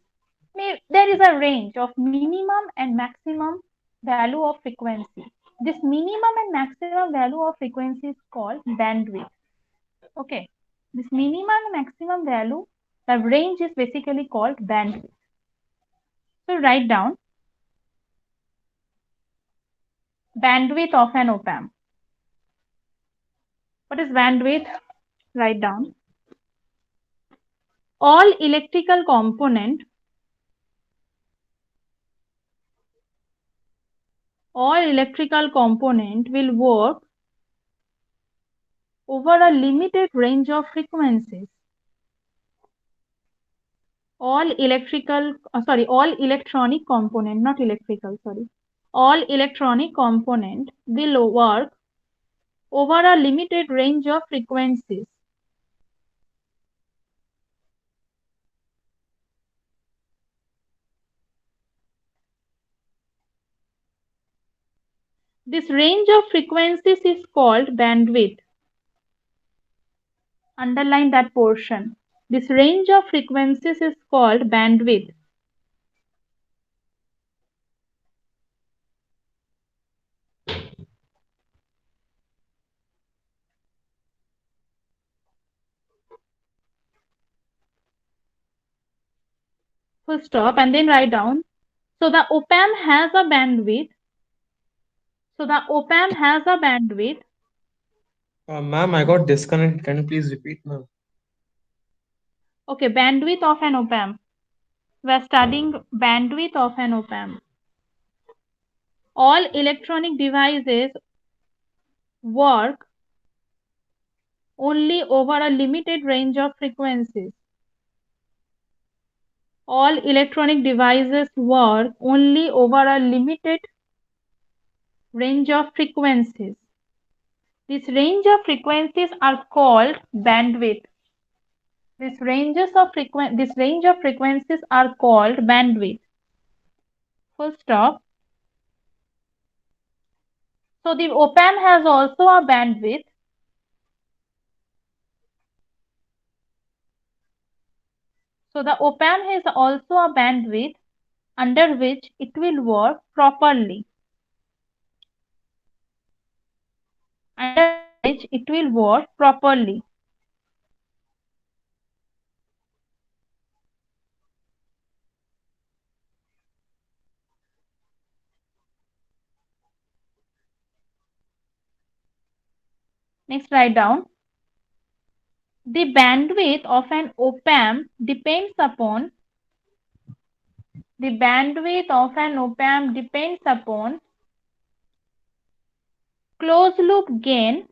There is a range of minimum and maximum value of frequency. This minimum and maximum value of frequency is called bandwidth. Okay, this minimum and maximum value, the range is basically called bandwidth. So write down bandwidth of an op-amp. What is bandwidth? Write down all electrical component will work over a limited range of frequencies. All electronic component, not electrical, sorry. All electronic component will work over a limited range of frequencies. This range of frequencies is called bandwidth. Underline that portion. This range of frequencies is called bandwidth. Full stop, and then write down. So the op-amp has a bandwidth. Ma'am, I got disconnected. Can you please repeat, ma'am? Okay, bandwidth of an op-amp. We are studying bandwidth of an op-amp. All electronic devices work only over a limited range of frequencies. All electronic devices work only over a limited range of frequencies. These range of frequencies are called bandwidth. This range of frequencies are called bandwidth. Full stop. So the op-amp has also a bandwidth. So the op-amp has also a bandwidth under which it will work properly. Under which voltage, it will work properly. Next, write down. The bandwidth of an op-amp depends upon closed loop gain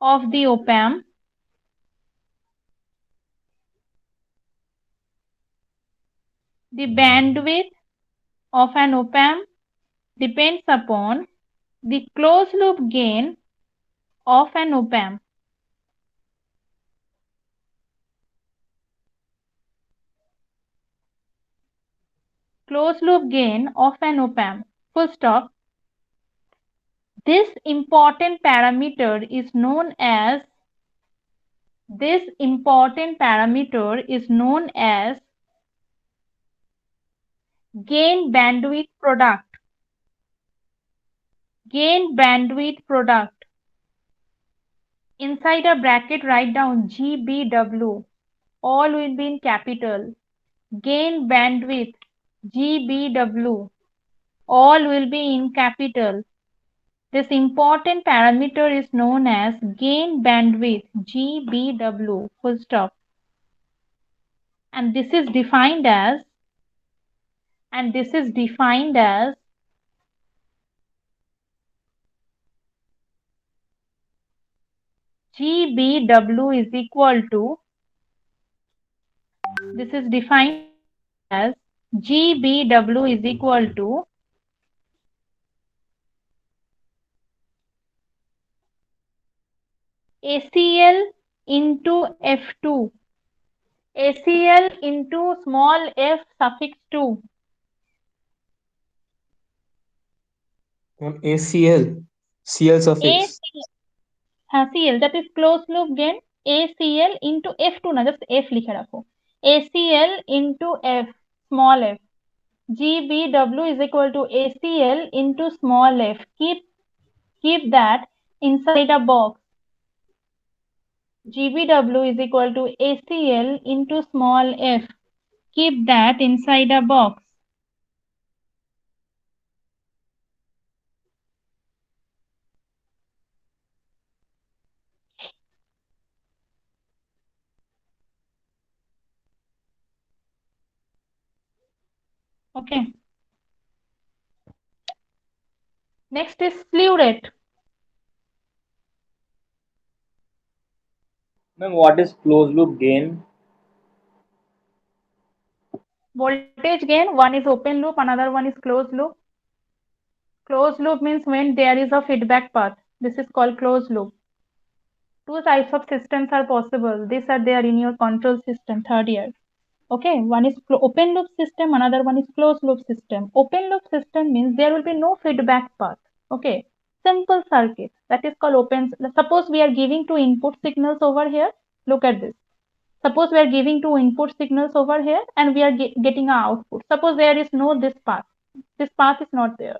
of the op-amp the bandwidth of an op-amp depends upon the closed loop gain of an op-amp. Closed loop gain of an op-amp. Full stop. This important parameter is known as gain bandwidth product. Gain bandwidth product. Inside a bracket, write down GBW. All will be in capital. Gain bandwidth, GBW. All will be in capital. This important parameter is known as gain bandwidth, GBW. Full stop. And this is defined as GBW is equal to ACL into F2. ACL into small f suffix 2. ACL, CL suffix. CL, that is closed loop gain. ACL into F2 ना, just F लिखे रखो. ACL into F, small f. GBW is equal to ACL into small f. Keep that inside a box. GBW is equal to ACL into small f. Keep that inside a box. Okay. Next is slew rate. Ma'am, what is closed loop gain? Voltage gain, one is open loop, another one is closed loop. Closed loop means when there is a feedback path. This is called closed loop. Two types of systems are possible. These are there in your control system, third year. Okay, one is open loop system, another one is closed loop system. Open loop system means there will be no feedback path. Okay, simple circuit. That is called open. Suppose we are giving two input signals over here. Look at this. Suppose we are giving two input signals over here and we are getting an output. Suppose there is no this path. This path is not there.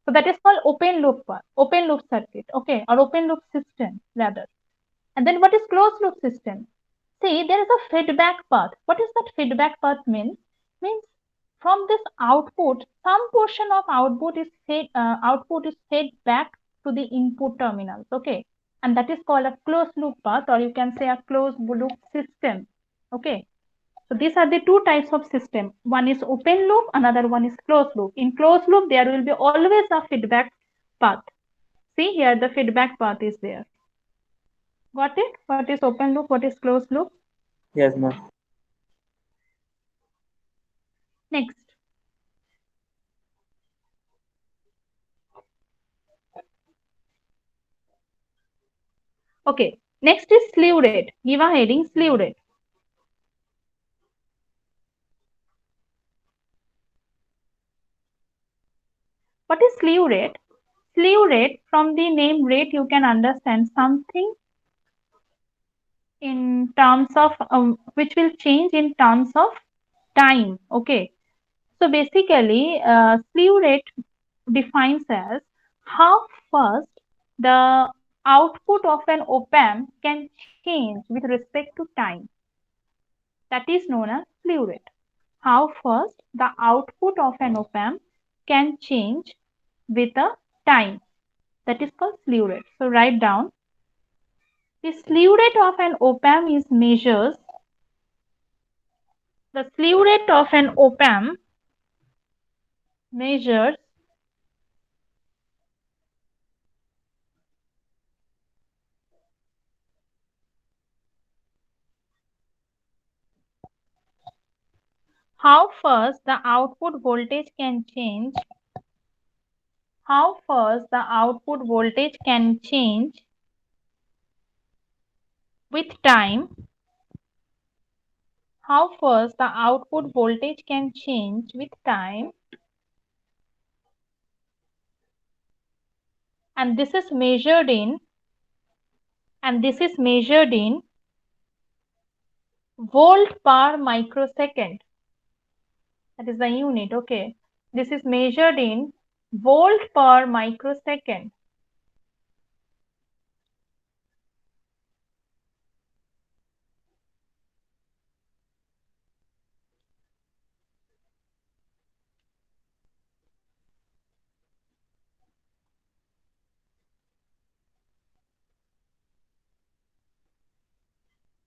So that is called open loop path, open loop circuit, okay, or open loop system rather. And then what is closed loop system? See, there is a feedback path. What is that feedback path means? Means from this output, some portion of output is fed back to the input terminals, okay, and that is called a closed loop path, or you can say a closed loop system, okay. So these are the two types of system. One is open loop, another one is closed loop. In closed loop, there will be always a feedback path. See here, the feedback path is there. Got it? What is open loop? What is closed loop? Yes, ma'am. Next. Okay. Next is slew rate. Give a heading, slew rate. What is slew rate? Slew rate, from the name rate, you can understand something in terms of which will change in terms of time. Okay. So basically, slew rate defines as how fast the output of an op-amp can change with respect to time. That is known as slew rate. How fast the output of an op-amp can change with a time. That is called slew rate. So write down. The slew rate of an op-amp is measures. The slew rate of an op-amp measures how fast the output voltage can change. How fast the output voltage can change with time. How fast the output voltage can change with time. And this is measured in volt per microsecond. That is the unit. Okay, this is measured in volt per microsecond.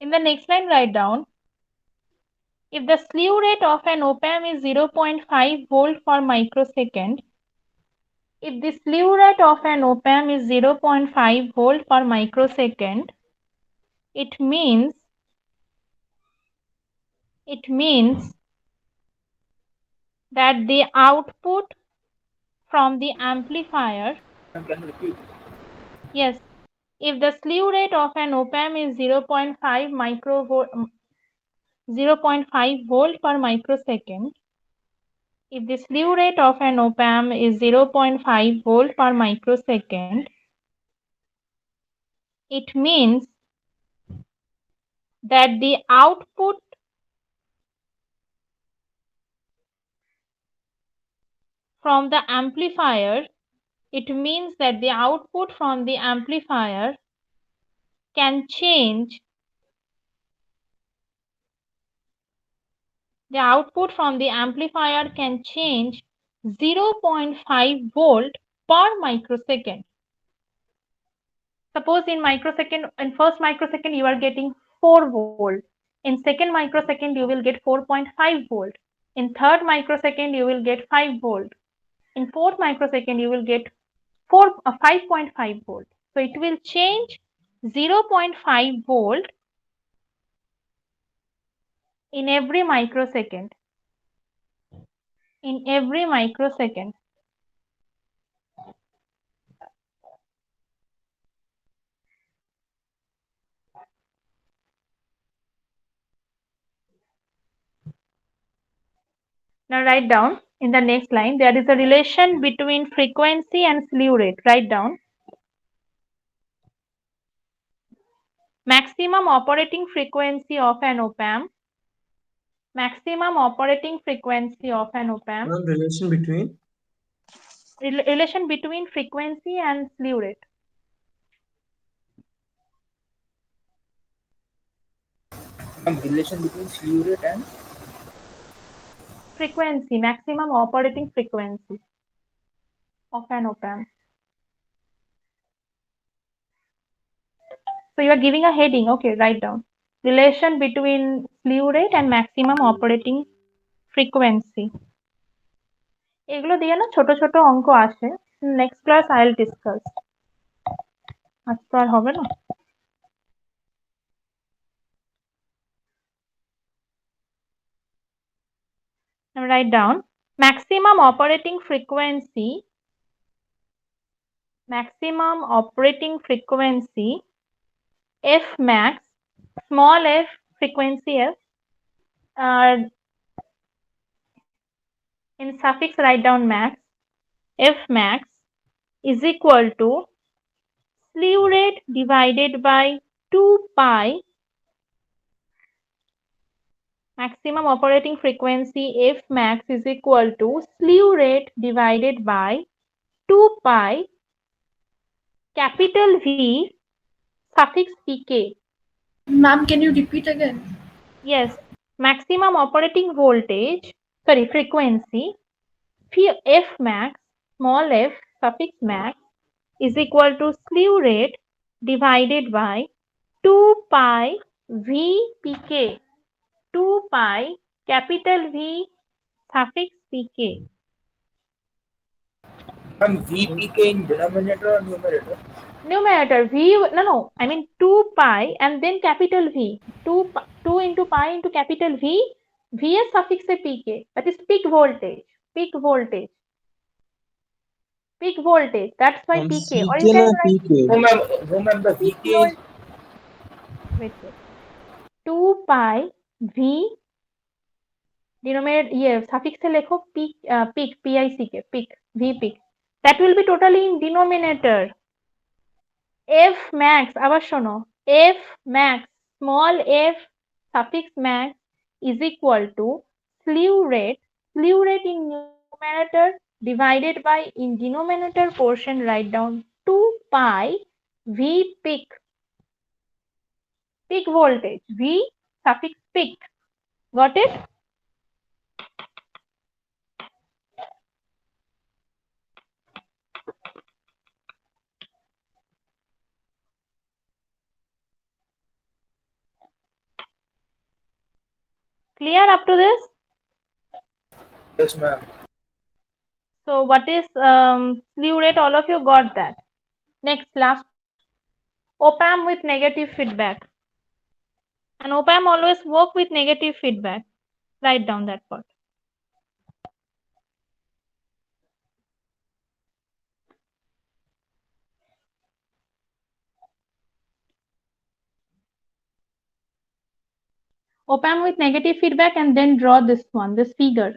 In the next line, write down, if the slew rate of an op-amp is 0.5 volt per microsecond, if the slew rate of an op-amp is 0.5 volt per microsecond, it means that the output from the amplifier, Can you repeat? yes, if the slew rate of an op-amp is 0.5 volt per microsecond, if the slew rate of an op-amp is 0.5 volt per microsecond, it means that the output from the amplifier, can change, the output from the amplifier can change 0.5 volt per microsecond. Suppose in first microsecond you are getting 4 volt. In second microsecond you will get 4.5 volt. In third microsecond you will get 5 volt. In fourth microsecond you will get 5.5 volt. So it will change 0.5 volt in every microsecond. Now write down in the next line, there is a relation between frequency and slew rate. Write down. Maximum operating frequency of an op-amp. Maximum operating frequency of an op-amp. Relation between Relation between frequency and slew rate. Relation between slew rate and Frequency, maximum operating frequency of an op-amp. So you are giving a heading. Okay, write down. Relation between slew rate and maximum operating frequency. এগুলো দিয়ে না ছোট ছোট অঙ্ক আসে, next class I will discuss, আজ তো আর হবে না। Write down maximum operating frequency f max, small f, frequency f, in suffix write down max, f max is equal to slew rate divided by 2 pi, maximum operating frequency f max is equal to slew rate divided by 2 pi capital V, suffix pk. Ma'am, can you repeat again? Yes, maximum operating voltage, sorry, frequency, F max, small f, suffix max, is equal to slew rate divided by 2 pi V pk. 2 pi capital V suffix pk. Ma'am, VPK in denominator or numerator? Numerator V, no, I mean 2 pi and then capital V. 2 into pi into capital V, V is suffix a pk. That is peak voltage. Peak voltage. Peak voltage. That's why pk. Or you CK can na write PK? No, ma'am, the peak VK is voltage. Wait. 2 pi V denominator, yeah, suffix से लिखो peak, peak, P-I-C-K, peak, V peak. That will be totally in denominator. F max, আবার শোনো, F max, small f, suffix max is equal to slew rate in numerator divided by in denominator portion, write down 2 pi V peak, peak voltage, V suffix peak. Got it? Clear up to this? yes, ma'am. So what is slew rate? All of you got that. Next, last, op-amp with negative feedback. And op-amp always work with negative feedback. Write down that part. Op-amp with negative feedback and then draw this one, this figure.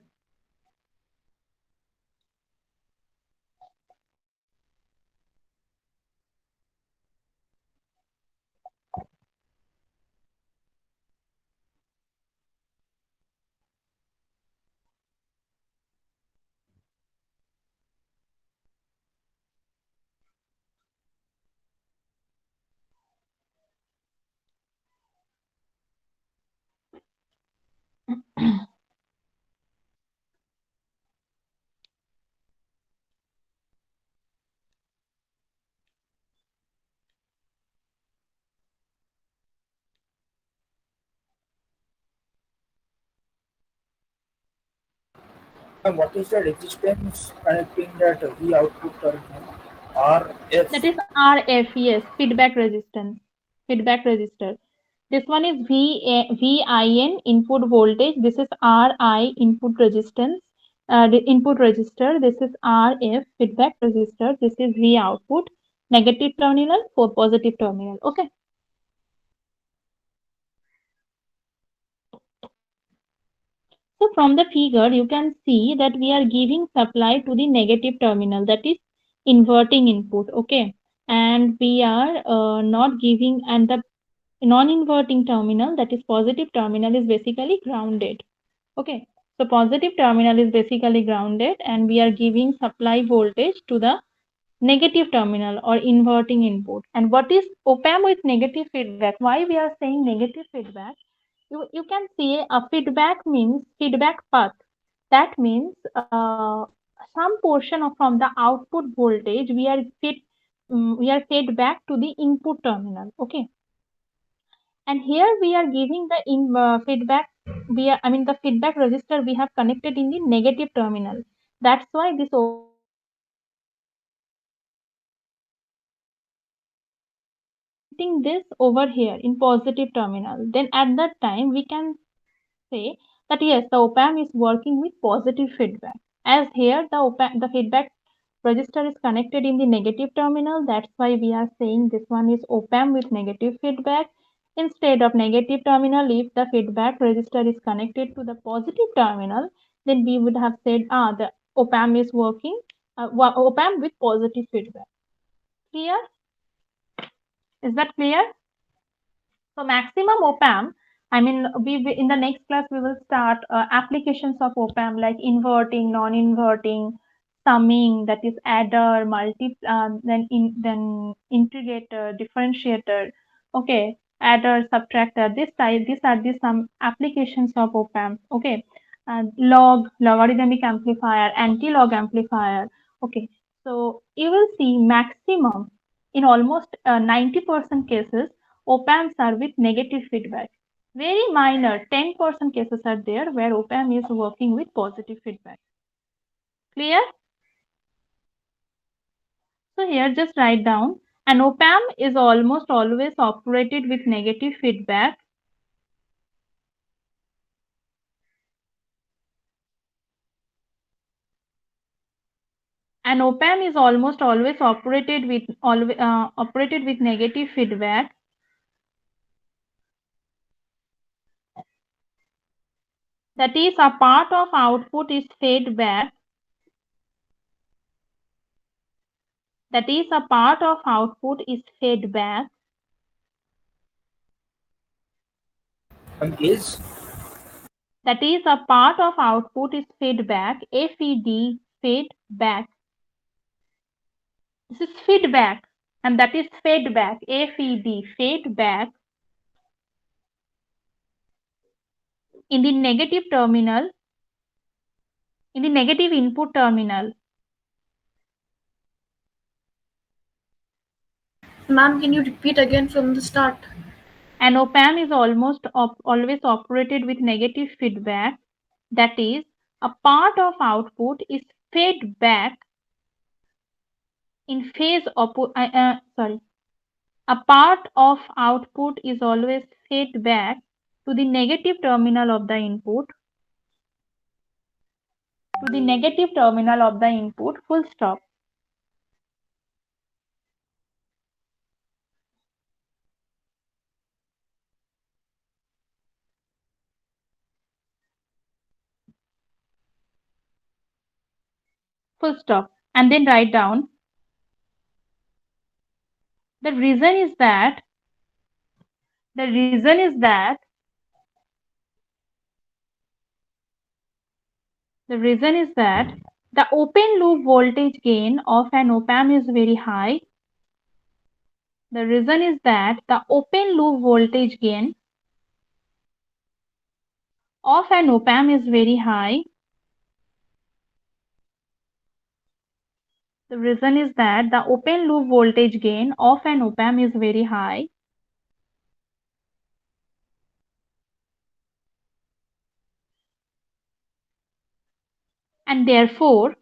And what is the resistance connecting that V output terminal? RF. That is RF, yes, feedback resistance, feedback resistor. This one is VIN, input voltage. This is RI, input resistance, the input resistor. This is RF, feedback resistor. This is V output, negative terminal for positive terminal. Okay. So from the figure, you can see that we are giving supply to the negative terminal, that is inverting input. Okay. And we are not giving, and the non-inverting terminal, that is positive terminal, is basically grounded. Okay. So positive terminal is basically grounded and we are giving supply voltage to the negative terminal or inverting input. And what is op-amp with negative feedback? Why we are saying negative feedback? You can see a feedback means feedback path. That means some portion of from the output voltage we are fed back to the input terminal. Okay. And here we are giving the feedback. The feedback resistor we have connected in the negative terminal. That's why this this over here in positive terminal. Then at that time we can say that yes, the op-amp is working with positive feedback. As here the feedback resistor is connected in the negative terminal. That's why we are saying this one is op-amp with negative feedback. Instead of negative terminal, if the feedback resistor is connected to the positive terminal, then we would have said the op-amp is working op-amp with positive feedback. Clear? Is that clear? So maximum op-amp, we in the next class we will start applications of op-amp like inverting, non-inverting, summing, that is adder, then integrator, differentiator. Okay, adder, subtractor. These are the some applications of op-amp. Okay, logarithmic amplifier, anti-log amplifier. Okay, so you will see maximum in almost 90% cases, op-amps are with negative feedback. Very minor 10% cases are there where op-amp is working with positive feedback. Clear? So here just write down an op-amp is almost always operated with negative feedback. An op-amp is almost always operated with negative feedback. That is, a part of output is fed back. That is, a part of output is fed back. Is That is, a part of output is fed back. FED, fed back. This is feedback, and that is fed back. FED, fed back in the negative terminal, in the negative input terminal. Ma'am, can you repeat again from the start? An op-amp is almost always operated with negative feedback. That is, a part of output is fed back in phase sorry. A part of output is always fed back to the negative terminal of the input. To the negative terminal of the input, full stop. Full stop. And then write down. The reason is that the open loop voltage gain of an op-amp is very high. The reason is that the open loop voltage gain of an op-amp is very high. The reason is that the open loop voltage gain of an op-amp is very high. And therefore,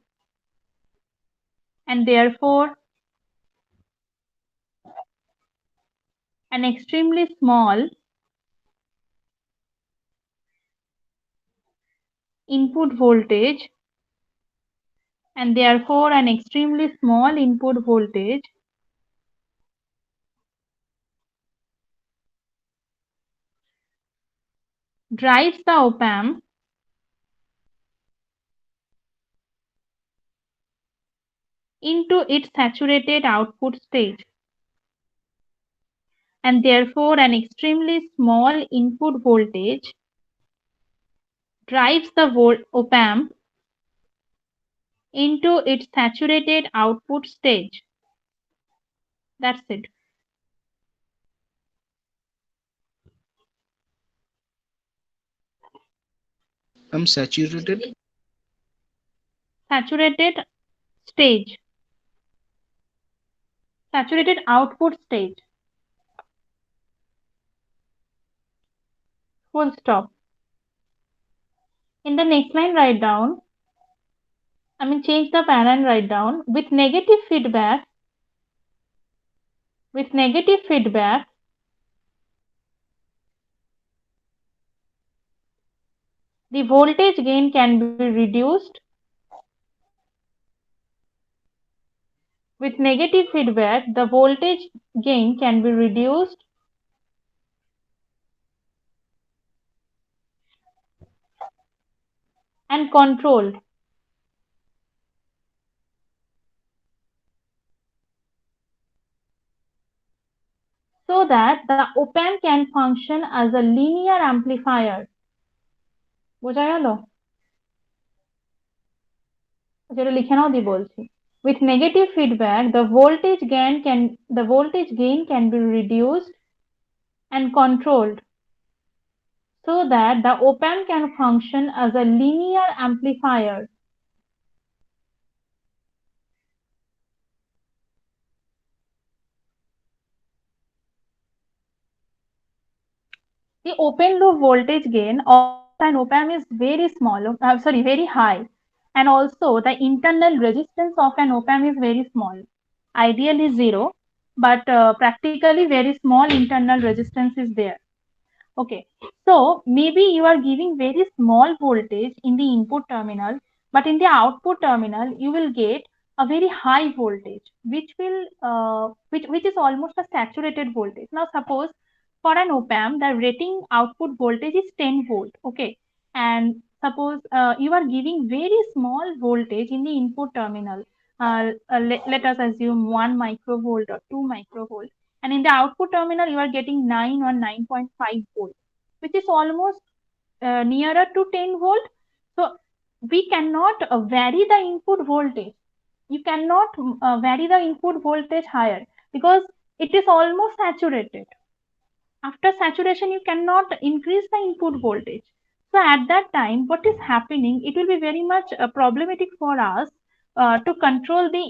an extremely small input voltage drives the op-amp into its saturated output stage. And therefore, an extremely small input voltage drives the op-amp into its saturated output stage. That's it. Saturated. Saturated stage. Saturated output stage. Full stop. In the next line, write down. Change the para and write down. With negative feedback, the voltage gain can be reduced. With negative feedback, the voltage gain can be reduced and controlled. So that the op-amp can function as a linear amplifier. বোঝা গেল? যেটা লিখে নাও দিয়ে বলছি। With negative feedback, the voltage gain can be reduced and controlled so that the op-amp can function as a linear amplifier. The open loop voltage gain of an op-amp is very small, very high, and also the internal resistance of an op-amp is very small. Ideally zero, but practically very small internal resistance is there. Okay, so maybe you are giving very small voltage in the input terminal, but in the output terminal you will get a very high voltage, which is almost a saturated voltage. Now suppose for an op-amp the rating output voltage is 10 volt. Okay, and suppose you are giving very small voltage in the input terminal. Let us assume 1 microvolt or 2 microvolt, and in the output terminal you are getting 9 or 9.5 volt, which is almost nearer to 10 volt. So we cannot vary the input voltage. You cannot vary the input voltage higher because it is almost saturated. After saturation, you cannot increase the input voltage. So at that time, what is happening? It will be very much problematic for us to control the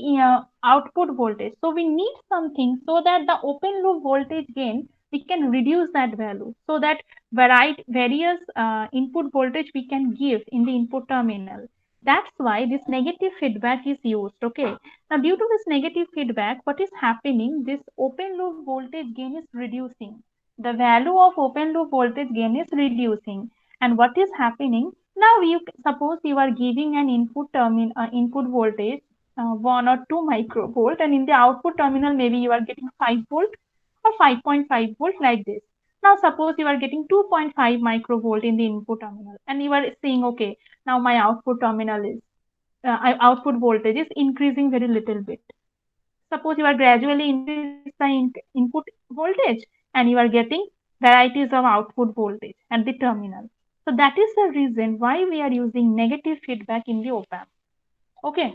output voltage. So we need something so that the open loop voltage gain, we can reduce that value so that various input voltage we can give in the input terminal. That's why this negative feedback is used. Okay. Now, due to this negative feedback, what is happening? This open loop voltage gain is reducing. The value of open loop voltage gain is reducing. And what is happening? Now, suppose you are giving an input voltage 1 or 2 microvolt, and in the output terminal maybe you are getting 5 volt or 5.5 volt like this. Now, suppose you are getting 2.5 microvolt in the input terminal, and you are saying, okay, now my output voltage is increasing very little bit. Suppose you are gradually increase the input voltage, and you are getting varieties of output voltage at the terminal. So that is the reason why we are using negative feedback in the op-amp. Okay.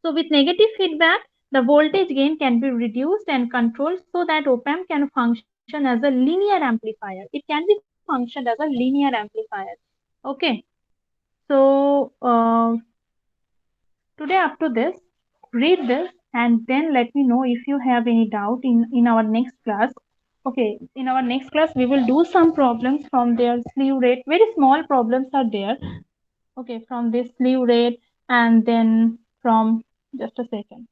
So with negative feedback, the voltage gain can be reduced and controlled so that op-amp can function as a linear amplifier. It can be functioned as a linear amplifier. Okay. So today up to this, read this and then let me know if you have any doubt in our next class. Okay, in our next class we will do some problems from their slew rate. Very small problems are there. Okay, from this slew rate, and then from, just a second,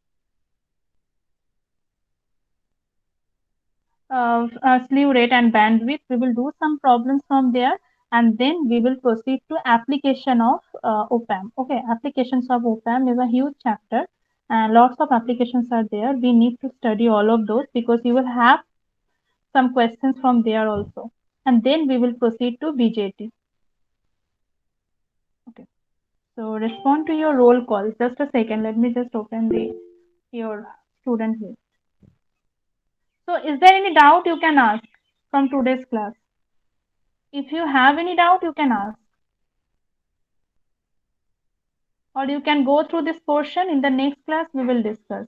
slew rate and bandwidth. We will do some problems from there, and then we will proceed to application of op-amp. Okay, applications of op-amp is a huge chapter, and lots of applications are there. We need to study all of those because you will have some questions from there also, and then we will proceed to BJT. Okay, so respond to your roll call. Just a second, let me just open your student list. So is there any doubt you can ask from today's class? If you have any doubt, you can ask. Or you can go through this portion. In the next class, we will discuss.